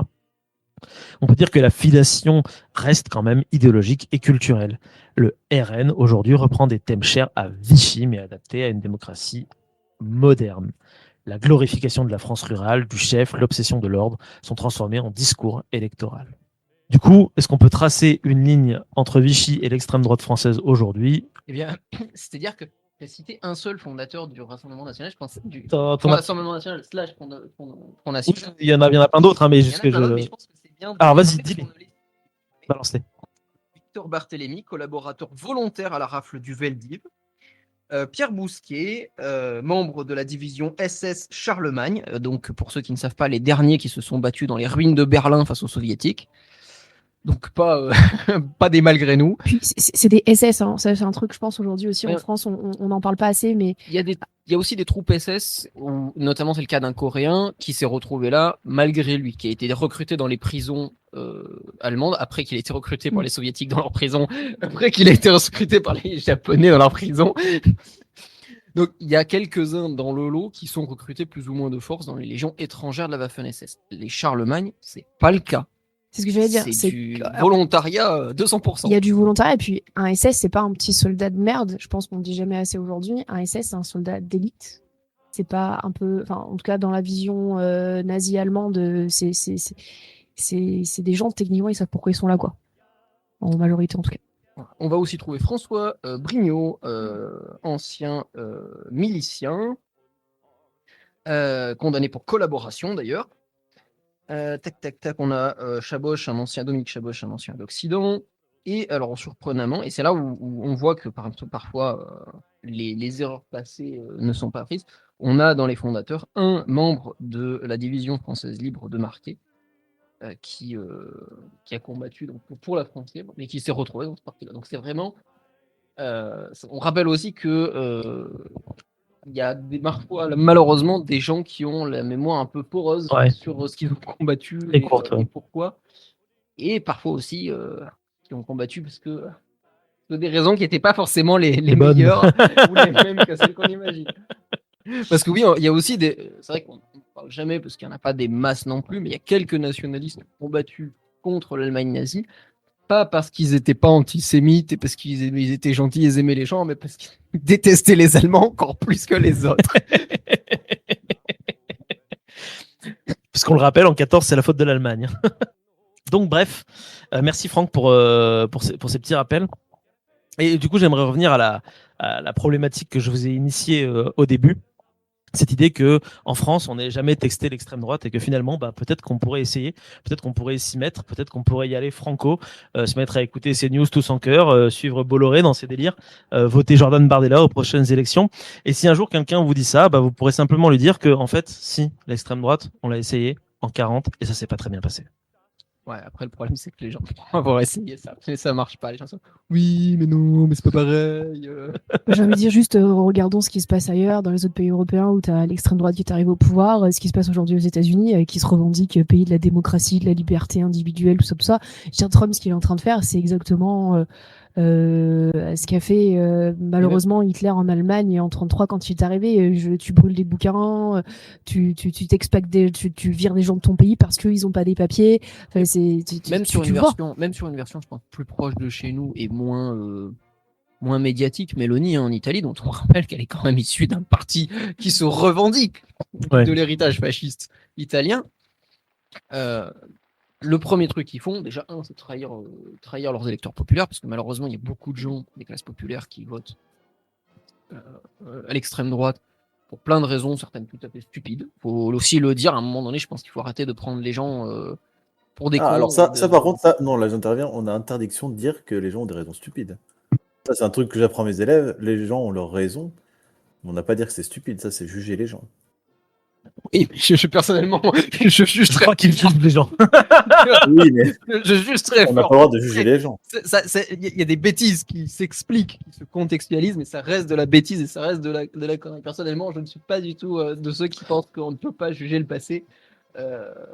On peut dire que la filiation reste quand même idéologique et culturelle. Le RN, aujourd'hui, reprend des thèmes chers à Vichy, mais adaptés à une démocratie moderne. La glorification de la France rurale, du chef, l'obsession de l'ordre sont transformés en discours électoral. Du coup, est-ce qu'on peut tracer une ligne entre Vichy et l'extrême droite française aujourd'hui? Eh bien, c'est-à-dire que tu as cité un seul fondateur du Rassemblement national, je pense, du T'en as- Rassemblement national / Front National. Il y en a plein d'autres, mais Il y en juste a que plein d'autres, mais je... je pense que c'est bien de Alors, les vas-y, nommer parce dis-les. qu'on ne les- Balance-les. Victor Barthélémy, collaborateur volontaire à la rafle du Veldiv. Pierre Bousquet, membre de la division SS Charlemagne, donc pour ceux qui ne savent pas, les derniers qui se sont battus dans les ruines de Berlin face aux soviétiques. Donc pas, pas des malgré nous. Puis c'est des SS, hein. Ça, c'est un truc, je pense, aujourd'hui aussi en Ouais. France, on n'en parle pas assez, mais Il y a aussi des troupes SS, notamment c'est le cas d'un Coréen qui s'est retrouvé là malgré lui, qui a été recruté dans les prisons allemandes, après qu'il ait été recruté par les soviétiques dans leurs prisons, après qu'il a été recruté par les japonais dans leurs prisons. Donc il y a quelques-uns dans le lot qui sont recrutés plus ou moins de force dans les légions étrangères de la Waffen-SS. Les Charlemagne, c'est pas le cas. c'est ce que j'allais dire. C'est du volontariat 200%. Il y a du volontariat, et puis un SS, c'est pas un petit soldat de merde. Je pense qu'on le dit jamais assez aujourd'hui. Un SS, c'est un soldat d'élite. C'est pas un peu, enfin, en tout cas, dans la vision nazie allemande, c'est des gens, techniquement, ils savent pourquoi ils sont là, quoi. En majorité, en tout cas. On va aussi trouver François Brignot, ancien milicien, condamné pour collaboration d'ailleurs. Tac, on a Dominique Chaboch, un ancien d'Occident. Et alors, surprenamment, et c'est là où on voit que parfois les erreurs passées ne sont pas prises, on a dans les fondateurs un membre de la division française libre de Marquet, qui a combattu donc, pour la France libre, mais qui s'est retrouvé dans ce parti-là. Donc c'est vraiment... on rappelle aussi que il y a parfois, malheureusement, des gens qui ont la mémoire un peu poreuse sur ce qu'ils ont combattu et pourquoi. Et parfois aussi qui ont combattu parce que pour des raisons qui n'étaient pas forcément les meilleures ou les mêmes que celles qu'on imagine. Parce que oui, il y a aussi des... C'est vrai qu'on ne parle jamais parce qu'il n'y en a pas des masses non plus, mais il y a quelques nationalistes qui ont combattu contre l'Allemagne nazie, pas parce qu'ils n'étaient pas antisémites et parce qu'ils étaient gentils et ils aimaient les gens, mais parce qu'ils détestaient les Allemands encore plus que les autres. Parce qu'on le rappelle, en 14, c'est la faute de l'Allemagne. Donc bref, merci Franck pour ces petits rappels. Et du coup, j'aimerais revenir à la problématique que je vous ai initiée au début. Cette idée que en France, on n'ait jamais texté l'extrême droite et que finalement, peut-être qu'on pourrait essayer, peut-être qu'on pourrait s'y mettre, peut-être qu'on pourrait y aller franco, se mettre à écouter ces news tous en cœur, suivre Bolloré dans ses délires, voter Jordan Bardella aux prochaines élections. Et si un jour quelqu'un vous dit ça, vous pourrez simplement lui dire que, en fait, si, l'extrême droite, on l'a essayé en 40 et ça s'est pas très bien passé. Ouais, après le problème c'est que les gens vont avoir essayé ça, mais ça marche pas. Les gens sont oui, mais non, mais c'est pas pareil. J'ai envie de dire juste, regardons ce qui se passe ailleurs, dans les autres pays européens où tu as l'extrême droite qui est arrivée au pouvoir, ce qui se passe aujourd'hui aux États-Unis, qui se revendique pays de la démocratie, de la liberté individuelle, tout ça. Je veux dire, Trump, ce qu'il est en train de faire, c'est exactement ce qu'a fait malheureusement Hitler en Allemagne en 1933 quand il est arrivé. Tu brûles des bouquins, tu vires des gens de ton pays parce qu'ils n'ont pas des papiers. Enfin, même sur une version, je pense, plus proche de chez nous et moins médiatique, Mélanie en Italie, dont on rappelle qu'elle est quand même issue d'un parti qui se revendique de l'héritage fasciste italien. Le premier truc qu'ils font, déjà, c'est trahir leurs électeurs populaires, parce que malheureusement, il y a beaucoup de gens des classes populaires qui votent à l'extrême droite pour plein de raisons, certaines tout à fait stupides. Faut aussi le dire, à un moment donné, je pense qu'il faut arrêter de prendre les gens pour des cons. Alors ça par contre, ça, non, là j'interviens, on a interdiction de dire que les gens ont des raisons stupides. Ça, c'est un truc que j'apprends à mes élèves, les gens ont leurs raisons, mais on n'a pas à dire que c'est stupide, ça c'est juger les gens. Oui, je personnellement, je juge Je très, crois qu'il juge les gens. Oui, mais je juge très on n'a pas fort. le droit de juger les gens. Il y a des bêtises qui s'expliquent, qui se contextualisent, mais ça reste de la bêtise et ça reste de la connerie. Personnellement, je ne suis pas du tout de ceux qui pensent qu'on ne peut pas juger le passé.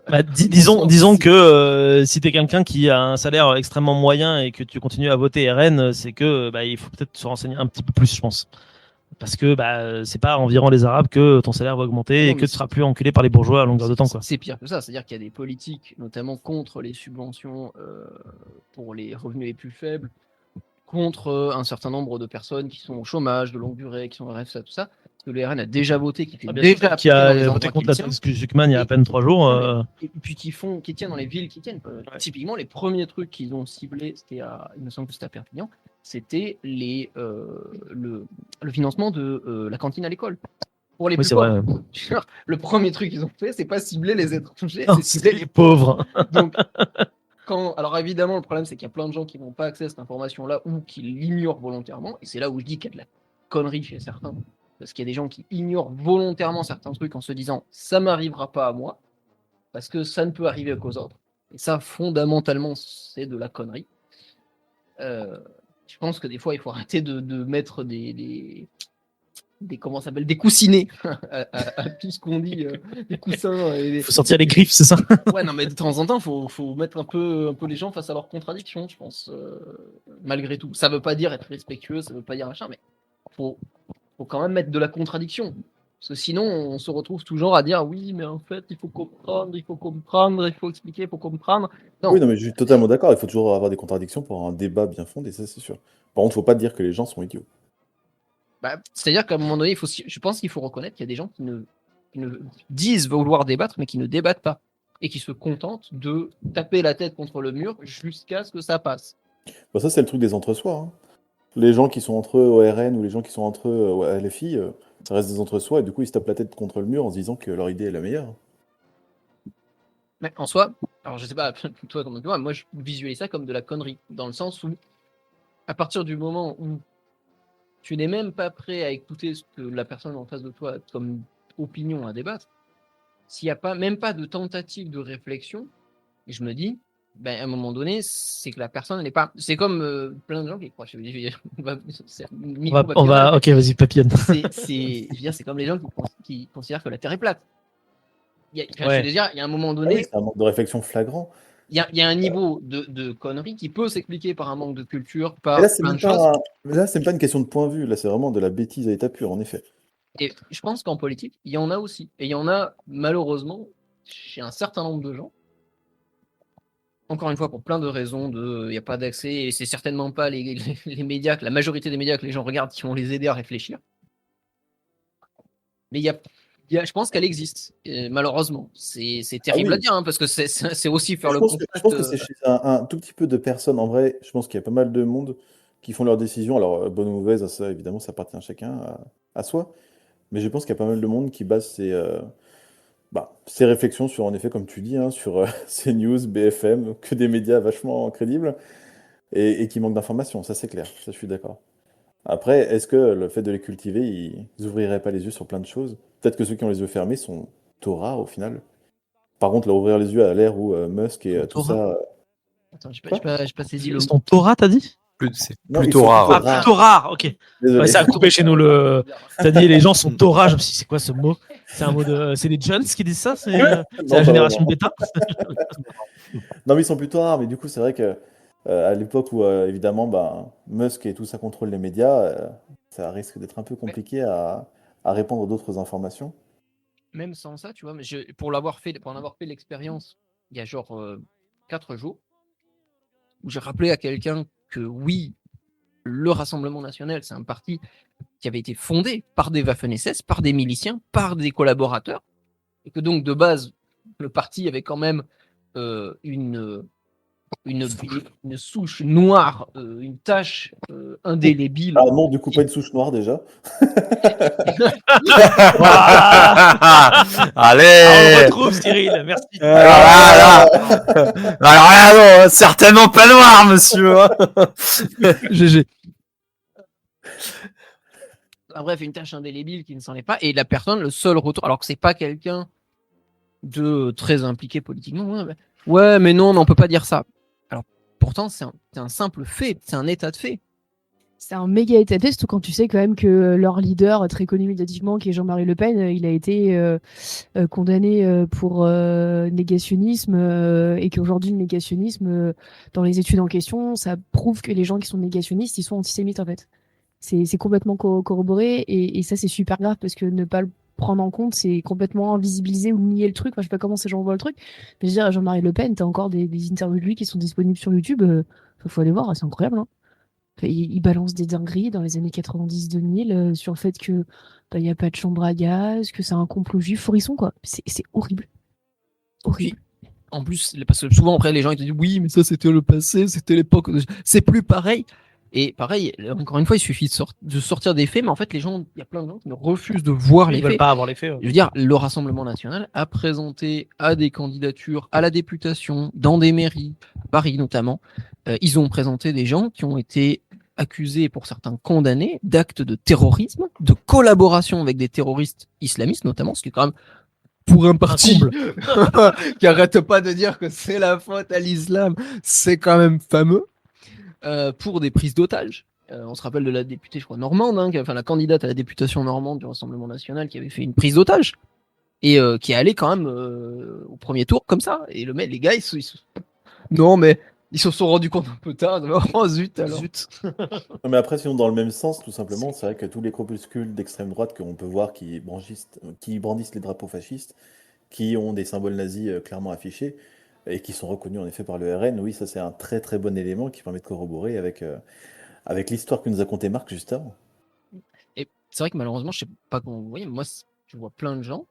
Bah, disons que si t'es quelqu'un qui a un salaire extrêmement moyen et que tu continues à voter RN, c'est que bah, il faut peut-être se renseigner un petit peu plus, je pense. Parce que bah, c'est pas environ les Arabes que ton salaire va augmenter Non, et mais que tu seras plus enculé par les bourgeois à longueur de temps, quoi. C'est pire que ça, c'est-à-dire qu'il y a des politiques, notamment contre les subventions pour les revenus les plus faibles, contre un certain nombre de personnes qui sont au chômage de longue durée, qui sont RSA, tout ça, que le RN a déjà voté, qui était déjà Qui appliqué dans les a voté endroits contre qui la le tient. taxe Zuckman il y a à peine 3 jours. Et puis qui tiennent dans les villes qui tiennent. Typiquement, les premiers trucs qu'ils ont ciblés, il me semble que c'était à Perpignan, c'était le financement de la cantine à l'école. Pour les Oui, plus c'est pauvres. vrai. Le premier truc qu'ils ont fait, c'est pas cibler les étrangers, Non, c'est cibler c'est les pauvres. Donc, alors évidemment, le problème, c'est qu'il y a plein de gens qui n'ont pas accès à cette information-là ou qui l'ignorent volontairement. Et c'est là où je dis qu'il y a de la connerie chez certains. Parce qu'il y a des gens qui ignorent volontairement certains trucs en se disant ça m'arrivera pas à moi, parce que ça ne peut arriver qu'aux autres. Et ça, fondamentalement, c'est de la connerie. Je pense que des fois, il faut arrêter de mettre des comment ça s'appelle, des coussinets à tout ce qu'on dit, des coussins. Il faut sortir les griffes, c'est ça? Ouais, non, mais de temps en temps, faut mettre un peu les gens face à leurs contradictions, je pense, malgré tout. Ça veut pas dire être respectueux, ça veut pas dire machin, mais faut quand même mettre de la contradiction. Parce que sinon, on se retrouve toujours à dire oui, mais en fait, il faut comprendre, il faut expliquer, il faut comprendre. Non. Oui, non, mais je suis totalement d'accord, il faut toujours avoir des contradictions pour avoir un débat bien fondé, ça c'est sûr. Par contre, il faut pas dire que les gens sont idiots. Bah, c'est-à-dire qu'à un moment donné, je pense qu'il faut reconnaître qu'il y a des gens qui ne disent vouloir débattre, mais qui ne débattent pas. Et qui se contentent de taper la tête contre le mur jusqu'à ce que ça passe. Bon, ça, c'est le truc des entre-soi. Hein. Les gens qui sont entre eux au RN ou les gens qui sont entre eux au LFI, ça reste des entre-soi et du coup, ils se tapent la tête contre le mur en se disant que leur idée est la meilleure. Mais en soi, alors je sais pas, toi comment tu vois, moi je visualise ça comme de la connerie, dans le sens où, à partir du moment où tu n'es même pas prêt à écouter ce que la personne en face de toi a comme opinion à débattre, s'il n'y a même pas de tentative de réflexion, je me dis, ben, à un moment donné, c'est que la personne n'est pas. C'est comme plein de gens qui croient. Ok, vas-y, papillonne. Je veux dire, c'est comme les gens qui considèrent que la Terre est plate. Je veux dire, il y a un moment donné. C'est un manque de réflexion flagrant. Il y a un niveau de connerie qui peut s'expliquer par un manque de culture, par Là, plein de choses. Là, c'est pas une question de point de vue. Là, c'est vraiment de la bêtise à état pur, en effet. Et je pense qu'en politique, il y en a aussi. Et il y en a, malheureusement, chez un certain nombre de gens. Encore une fois, pour plein de raisons, il n'y a pas d'accès, et c'est certainement pas les médias, la majorité des médias que les gens regardent qui vont les aider à réfléchir. Mais je pense qu'elle existe, malheureusement. C'est terrible à dire, hein, parce que c'est aussi faire je pense que c'est chez un tout petit peu de personnes. En vrai, je pense qu'il y a pas mal de monde qui font leurs décisions. Alors, bonne ou mauvaise, ça, évidemment, ça appartient à chacun, à soi. Mais je pense qu'il y a pas mal de monde qui base ses réflexions sur, en effet, comme tu dis, hein, sur CNews, BFM, que des médias vachement crédibles et qui manquent d'informations. Ça, c'est clair. Ça, je suis d'accord. Après, est-ce que le fait de les cultiver, ils ouvriraient pas les yeux sur plein de choses? Peut-être que ceux qui ont les yeux fermés sont tôt rares au final. Par contre, leur ouvrir les yeux à l'ère où Musk et tout ça. Attends, j'ai pas saisi le Ils sont Torah, t'as dit? C'est Non, plutôt ils sont rare. Ah, plutôt rare, ok. Désolé. Ouais, ça a coupé chez nous le. T'as dit les gens sont Torah, je me suis dit c'est quoi ce mot? C'est un mot de. C'est les Jones qui disent ça? C'est la génération bêta? Non, mais ils sont plutôt rares, mais du coup, c'est vrai que à l'époque où évidemment Musk et tout ça contrôle les médias, ça risque d'être un peu compliqué à répandre d'autres informations. Même sans ça, tu vois, mais pour en avoir fait l'expérience il y a genre 4 jours, où j'ai rappelé à quelqu'un que oui, le Rassemblement National, c'est un parti qui avait été fondé par des Waffen-SS, par des miliciens, par des collaborateurs, et que donc de base, le parti avait quand même une une souche noire, une tache indélébile. Ah non, du coup, pas une souche noire déjà. On Allez. retrouve Cyril, merci. Voilà. Alors là, non, certainement pas noir, monsieur. hein. GG. Bref, une tâche indélébile qui ne s'en est pas. Et la personne, le seul retour, alors que c'est pas quelqu'un de très impliqué politiquement, ouais, mais non, on peut pas dire ça. Alors, pourtant, c'est un simple fait, c'est un état de fait. C'est un méga état de fait, surtout quand tu sais quand même que leur leader, très connu médiatiquement, qui est Jean-Marie Le Pen, il a été condamné pour négationnisme et qu'aujourd'hui, le négationnisme, dans les études en question, ça prouve que les gens qui sont négationnistes, ils sont antisémites en fait. C'est complètement corroboré et ça, c'est super grave parce que ne pas le prendre en compte, c'est complètement invisibiliser ou nier le truc. Enfin, je sais pas comment ces gens voient le truc. Mais je veux dire, Jean-Marie Le Pen, t'as encore des interviews de lui qui sont disponibles sur YouTube. Faut aller voir, c'est incroyable. Hein. Enfin, il balance des dingueries dans les années 90-2000 sur le fait que il n'y a pas de chambre à gaz, que c'est un complot juif. Frisson, quoi. C'est horrible. Horrible. En plus, parce que souvent, après, les gens ils te disent oui, mais ça, c'était le passé, c'était l'époque. C'est plus pareil. Et pareil, encore une fois, il suffit de sortir des faits, mais en fait, il y a plein de gens qui refusent de voir les Ils veulent faits. pas avoir les faits. Je veux dire, le Rassemblement national a présenté à des candidatures à la députation, dans des mairies, à Paris notamment, ils ont présenté des gens qui ont été accusés, pour certains condamnés, d'actes de terrorisme, de collaboration avec des terroristes islamistes notamment, ce qui est quand même pour un parti qui arrête pas de dire que c'est la faute à l'islam, c'est quand même fameux, pour des prises d'otages. On se rappelle de la députée, je crois, normande, enfin la candidate à la députation normande du Rassemblement national qui avait fait une prise d'otage et qui est allée quand même au premier tour comme ça. Et les gars, non, mais ils se sont rendus compte un peu tard. Oh zut alors. Zut. Non, mais après, sinon, dans le même sens, tout simplement, c'est vrai que tous les groupuscules d'extrême droite qu'on peut voir qui brandissent les drapeaux fascistes, qui ont des symboles nazis clairement affichés, et qui sont reconnus en effet par le RN, oui, ça c'est un très très bon élément qui permet de corroborer avec l'histoire que nous a conté Marc juste avant. Et c'est vrai que malheureusement, je sais pas comment vous voyez, mais moi, je vois plein de gens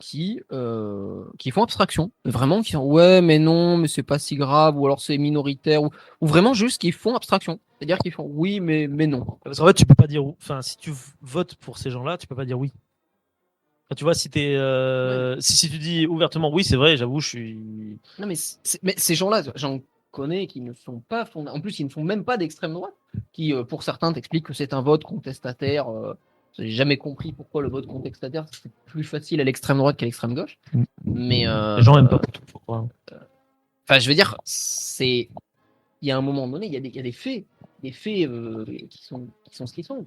qui font abstraction. Vraiment, qui sont ouais, mais non, mais c'est pas si grave, ou alors c'est minoritaire, ou vraiment juste qui font abstraction. C'est-à-dire qu'ils font oui, mais non. Parce qu'en fait, tu peux pas dire. Enfin, si tu votes pour ces gens-là, tu peux pas dire oui. Enfin, tu vois, si t'es, si tu dis ouvertement oui, c'est vrai, j'avoue, je suis. Non, mais ces gens-là, j'en connais qui ne sont pas en plus, ils ne font même pas d'extrême droite, qui pour certains t'expliquent que c'est un vote contestataire. J'ai jamais compris pourquoi le vote contestataire c'est plus facile à l'extrême droite qu'à l'extrême gauche. Mais Les gens aiment pas tout. Pourquoi enfin, je veux dire, il y a un moment donné, il y a des faits, qui sont ce qu'ils sont.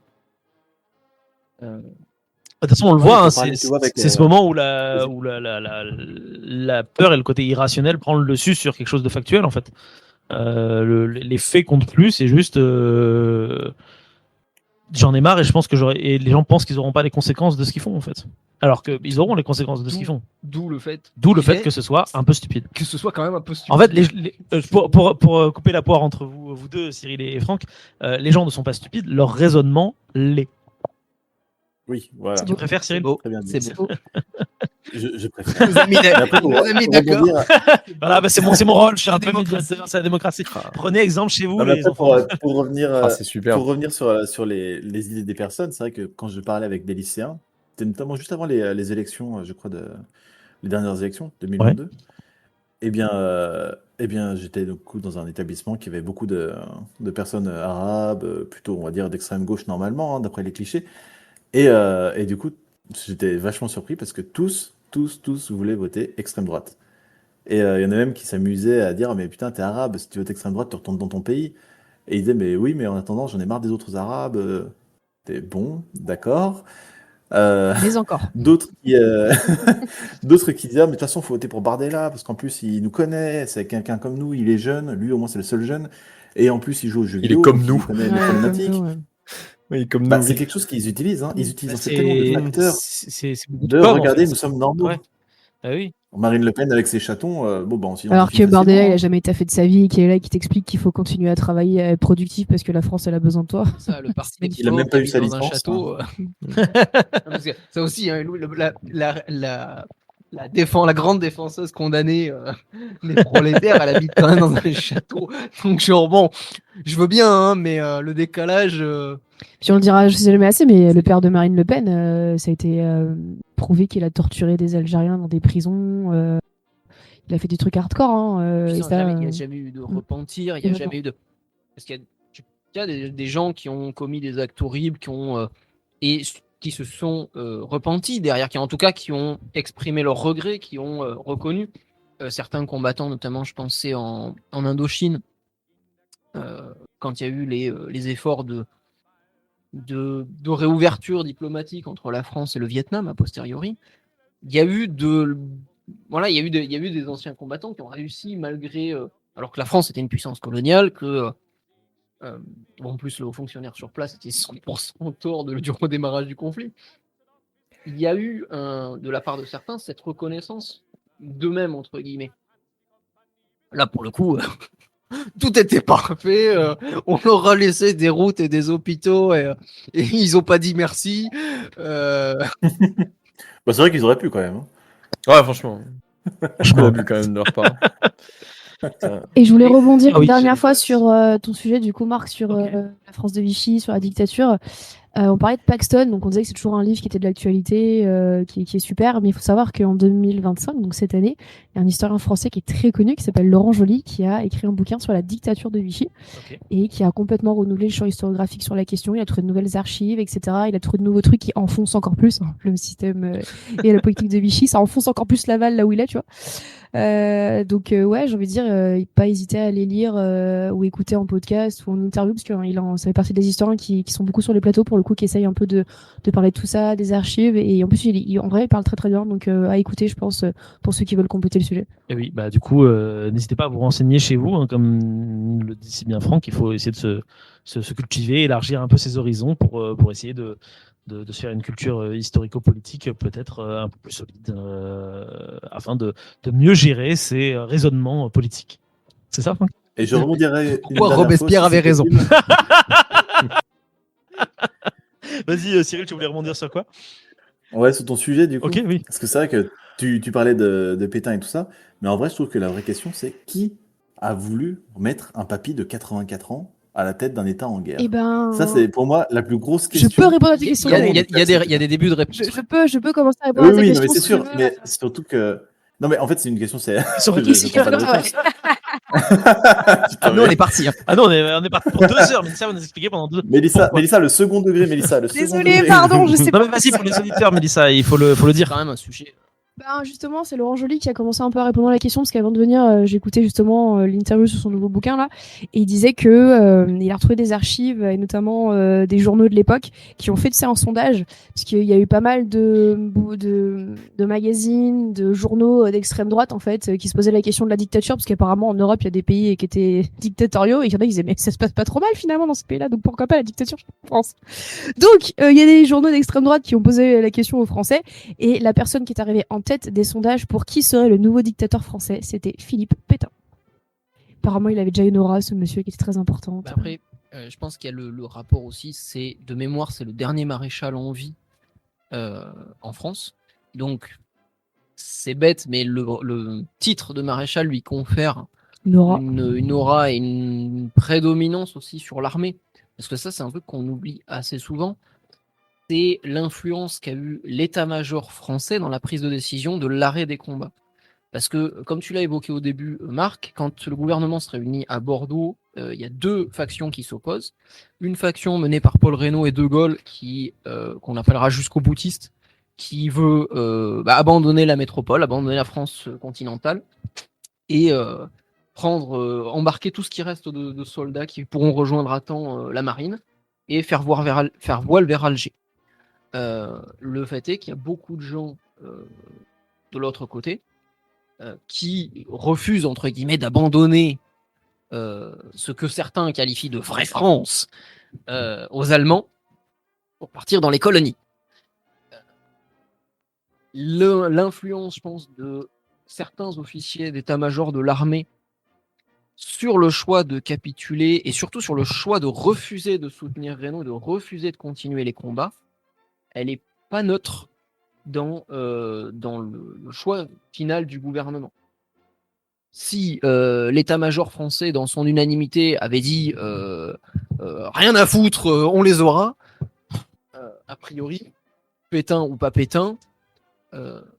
De toute façon, on le voit, tu vois, c'est ce moment où la peur et le côté irrationnel prend le dessus sur quelque chose de factuel, en fait. Les faits comptent plus, c'est juste. J'en ai marre et je pense que et les gens pensent qu'ils n'auront pas les conséquences de ce qu'ils font, en fait. Alors qu'ils auront les conséquences de ce qu'ils font. D'où le fait que ce soit un peu stupide. Que ce soit quand même un peu stupide. En fait, pour couper la poire entre vous deux, Cyril et Franck, les gens ne sont pas stupides, leur raisonnement l'est. Oui, voilà. Tu préfères, Cyril? Très bien dit. C'est beau. Je préfère. Nos amis d'accord. Voilà, bah c'est mon rôle, je suis un peu médiateur, c'est la démocratie. Prenez exemple chez vous, Non, mais les après, enfants. pour revenir, c'est super. pour revenir sur les idées des personnes, c'est vrai que quand je parlais avec des lycéens, c'était notamment juste avant les élections, je crois, les dernières élections, 2022, eh bien, j'étais du coup dans un établissement qui avait beaucoup de personnes arabes, plutôt, on va dire, d'extrême gauche normalement, d'après les clichés. Et du coup, j'étais vachement surpris parce que tous voulaient voter extrême droite. Et il y en a même qui s'amusaient à dire mais putain, t'es arabe, si tu votes extrême droite, tu retournes dans ton pays. Et ils disaient mais oui, mais en attendant, j'en ai marre des autres arabes. T'es bon, d'accord. Mais encore. D'autres qui disaient mais de toute façon, faut voter pour Bardella parce qu'en plus, il nous connaît, c'est quelqu'un comme nous, il est jeune, lui au moins c'est le seul jeune. Et en plus, il joue aux jeux vidéo. est comme donc nous. Il connaît les problématiques. Oui, comme Bah, nous. c'est quelque chose qu'ils utilisent, hein. Ils utilisent C'est tellement de facteurs. c'est beaucoup De com, en regarder, fait. nous sommes normaux. Ouais. Ah oui. Marine Le Pen avec ses chatons, on s'identifie Alors que facilement, Bardella, il hein. a jamais taffé de sa vie et qui est là, qui t'explique qu'il faut continuer à travailler, à être productif parce que la France, elle a besoin de toi. Ça, le parti Il a même pas eu sa dans un licence, château. Parce que ça aussi, hein, la grande défenseuse condamnée des prolétaires, elle habite quand même dans un château. Donc genre bon, je veux bien, hein, mais le décalage. Puis on le dira, je sais jamais assez, mais le père de Marine Le Pen, ça a été prouvé qu'il a torturé des Algériens dans des prisons. Il a fait des trucs hardcore. Hein, et ça, il n'y a jamais eu de repentir, il n'y a jamais eu de. Parce qu'il y a des gens qui ont commis des actes horribles, et qui se sont repentis derrière, qui ont exprimé leurs regrets, qui ont reconnu certains combattants, notamment je pensais en Indochine, quand il y a eu les efforts de réouverture diplomatique entre la France et le Vietnam a posteriori. Il y a eu des anciens combattants qui ont réussi malgré, alors que la France était une puissance coloniale, que en plus le haut fonctionnaire sur place était 100% tort du redémarrage du conflit. Il y a eu de la part de certains cette reconnaissance d'eux-mêmes entre guillemets. Là pour le coup, tout était parfait. On leur a laissé des routes et des hôpitaux et ils ont pas dit merci. Bah, c'est vrai qu'ils auraient pu quand même. Hein. Ouais, franchement. Je m'en bu quand même de leur part. Et je voulais rebondir Ah oui. une dernière fois sur ton sujet, du coup, Marc, sur Ok. la France de Vichy, sur la dictature. On parlait de Paxton, donc on disait que c'est toujours un livre qui était de l'actualité, qui est super, mais il faut savoir qu'en 2025, donc cette année, il y a un historien français qui est très connu, qui s'appelle Laurent Joly, qui a écrit un bouquin sur la dictature de Vichy, Ok. et qui a complètement renouvelé le champ historiographique sur la question. Il a trouvé de nouvelles archives, etc. Il a trouvé de nouveaux trucs qui enfoncent encore plus le système et la politique de Vichy. Ça enfonce encore plus Laval là où il est, tu vois. Donc ouais, j'ai envie de dire, pas hésiter à aller lire ou écouter en podcast ou en interview, parce que ça fait partie des historiens qui sont beaucoup sur les plateaux pour le coup, qui essayent un peu de parler de tout ça, des archives, et en plus en vrai il parle très très bien, donc à écouter je pense pour ceux qui veulent compléter le sujet. Et oui, bah du coup, n'hésitez pas à vous renseigner chez vous, hein, comme le dit si bien Franck, il faut essayer de se cultiver, élargir un peu ses horizons pour essayer de se faire une culture historico-politique peut-être un peu plus solide, afin de mieux gérer ses raisonnements politiques. C'est ça, Franck? Et je rebondirais. une Pourquoi dernière Robespierre fois, si avait c'est raison. possible. Vas-y, Cyril, tu voulais rebondir sur quoi? Ouais, sur ton sujet, du coup. Ok, oui. Parce que c'est vrai que tu parlais de Pétain et tout ça, mais en vrai, je trouve que la vraie question, c'est qui a voulu mettre un papy de 84 ans à la tête d'un État en guerre? Et ben, Ça, c'est pour moi la plus grosse je question. peux répondre à ta Il question. y a, Daniel. il y a des débuts de réponse. Je peux commencer à répondre Oui, à ta oui, non, question mais c'est si tu sûr. veux. Mais surtout que. Non, mais en fait, c'est une question, c'est. Ils sont Je- réponses. j'attends pas de réponse. Putain, Nous on mais- est parti. Hein. Ah non, on est parti pour 2 heures, mais ça, on a expliqué pendant 2 Mélissa, le second degré, Mélissa, le second Désolée, degré. pardon, je sais Non, pas. mais vas-y, pour les auditeurs, Mélissa, il faut le C'est dire. quand même un sujet. Ben justement, c'est Laurent Joly qui a commencé un peu à répondre à la question, parce qu'avant de venir, j'écoutais justement l'interview sur son nouveau bouquin là, et il disait que il a retrouvé des archives, et notamment des journaux de l'époque, qui ont fait un sondage, parce qu'il y a eu pas mal de magazines, de journaux d'extrême droite en fait, qui se posaient la question de la dictature, parce qu'apparemment en Europe il y a des pays qui étaient dictatoriaux, et qu'il y en a qui disaient mais ça se passe pas trop mal finalement dans ces pays-là, donc pourquoi pas la dictature en France. Donc il y a des journaux d'extrême droite qui ont posé la question aux Français. Et la personne qui est arrivée en tête des sondages pour qui serait le nouveau dictateur français, c'était Philippe Pétain. Apparemment, il avait déjà une aura, ce monsieur, qui était très importante. Bah après, je pense qu'il y a le rapport aussi, c'est de mémoire, c'est le dernier maréchal en vie en France. Donc, c'est bête, mais le titre de maréchal lui confère Une aura. une aura et une prédominance aussi sur l'armée. Parce que ça, c'est un truc qu'on oublie assez souvent. C'est l'influence qu'a eu l'état-major français dans la prise de décision de l'arrêt des combats. Parce que, comme tu l'as évoqué au début, Marc, quand le gouvernement se réunit à Bordeaux, il y a deux factions qui s'opposent. Une faction menée par Paul Reynaud et De Gaulle, qu'on appellera jusqu'au boutiste, qui veut abandonner la métropole, abandonner la France continentale, et embarquer tout ce qui reste de soldats qui pourront rejoindre à temps la marine, et faire voile vers Alger. Le fait est qu'il y a beaucoup de gens de l'autre côté qui refusent, entre guillemets, d'abandonner ce que certains qualifient de vraie France aux Allemands pour partir dans les colonies. L'influence, je pense, de certains officiers d'état-major de l'armée sur le choix de capituler et surtout sur le choix de refuser de soutenir Reynaud, de refuser de continuer les combats, elle n'est pas neutre dans le choix final du gouvernement. Si l'état-major français, dans son unanimité, avait dit rien à foutre, on les aura, a priori, Pétain ou pas Pétain,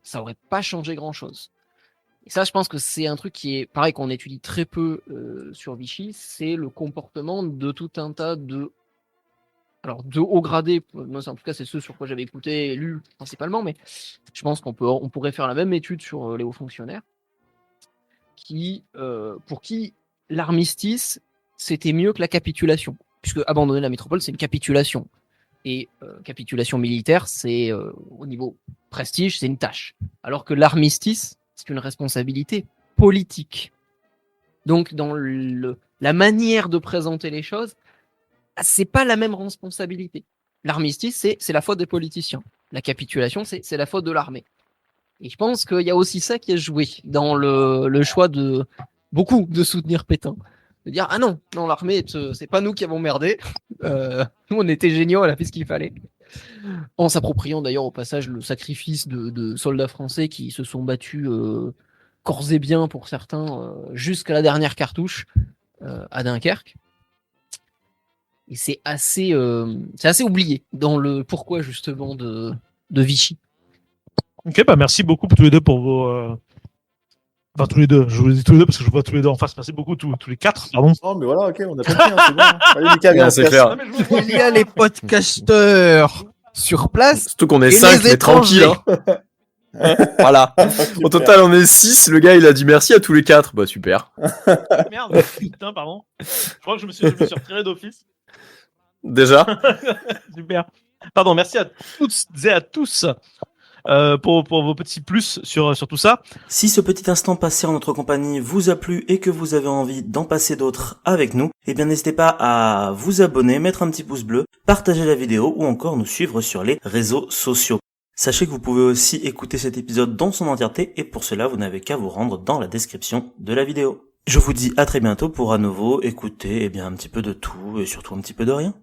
ça aurait pas changé grand-chose. Et ça, je pense que c'est un truc qui est, pareil, qu'on étudie très peu sur Vichy, c'est le comportement de tout un tas de hauts gradés. Moi, en tout cas, c'est ceux sur quoi j'avais écouté et lu principalement, mais je pense qu'on pourrait faire la même étude sur les hauts fonctionnaires, pour qui l'armistice, c'était mieux que la capitulation. Puisque abandonner la métropole, c'est une capitulation. Et capitulation militaire, c'est au niveau prestige, c'est une tâche. Alors que l'armistice, c'est une responsabilité politique. Donc, dans la manière de présenter les choses, c'est pas la même responsabilité. L'armistice, c'est la faute des politiciens. La capitulation, c'est la faute de l'armée. Et je pense qu'il y a aussi ça qui est joué dans le choix de beaucoup de soutenir Pétain. De dire, ah non, l'armée, c'est pas nous qui avons merdé. Nous, on était géniaux, elle a fait ce qu'il fallait. En s'appropriant d'ailleurs au passage le sacrifice de soldats français qui se sont battus corps et biens pour certains jusqu'à la dernière cartouche à Dunkerque. Et c'est assez oublié dans le pourquoi justement de Vichy. Ok, bah merci beaucoup tous les deux pour vos. Enfin, tous les deux, je vous dis tous les deux parce que je vois tous les deux en face. Merci beaucoup, tous les quatre, pardon. Oh, mais voilà, ok, on a compris, c'est bon. Allez, Mika, viens, Ouais, on c'est se clair. casse. Il y a les podcasteurs sur place. Surtout qu'on est Et 5, les mais tranquille. Hein. Voilà. Au total, on est 6. Le gars, il a dit merci à tous les 4. Bah, super. Merde, putain, pardon. Je crois que je me suis retiré d'office. Déjà. Super. Pardon, merci à toutes et à tous pour vos petits plus sur tout ça. Si ce petit instant passé en notre compagnie vous a plu et que vous avez envie d'en passer d'autres avec nous, eh bien n'hésitez pas à vous abonner, mettre un petit pouce bleu, partager la vidéo ou encore nous suivre sur les réseaux sociaux. Sachez que vous pouvez aussi écouter cet épisode dans son entièreté et pour cela vous n'avez qu'à vous rendre dans la description de la vidéo. Je vous dis à très bientôt pour à nouveau écouter un petit peu de tout et surtout un petit peu de rien.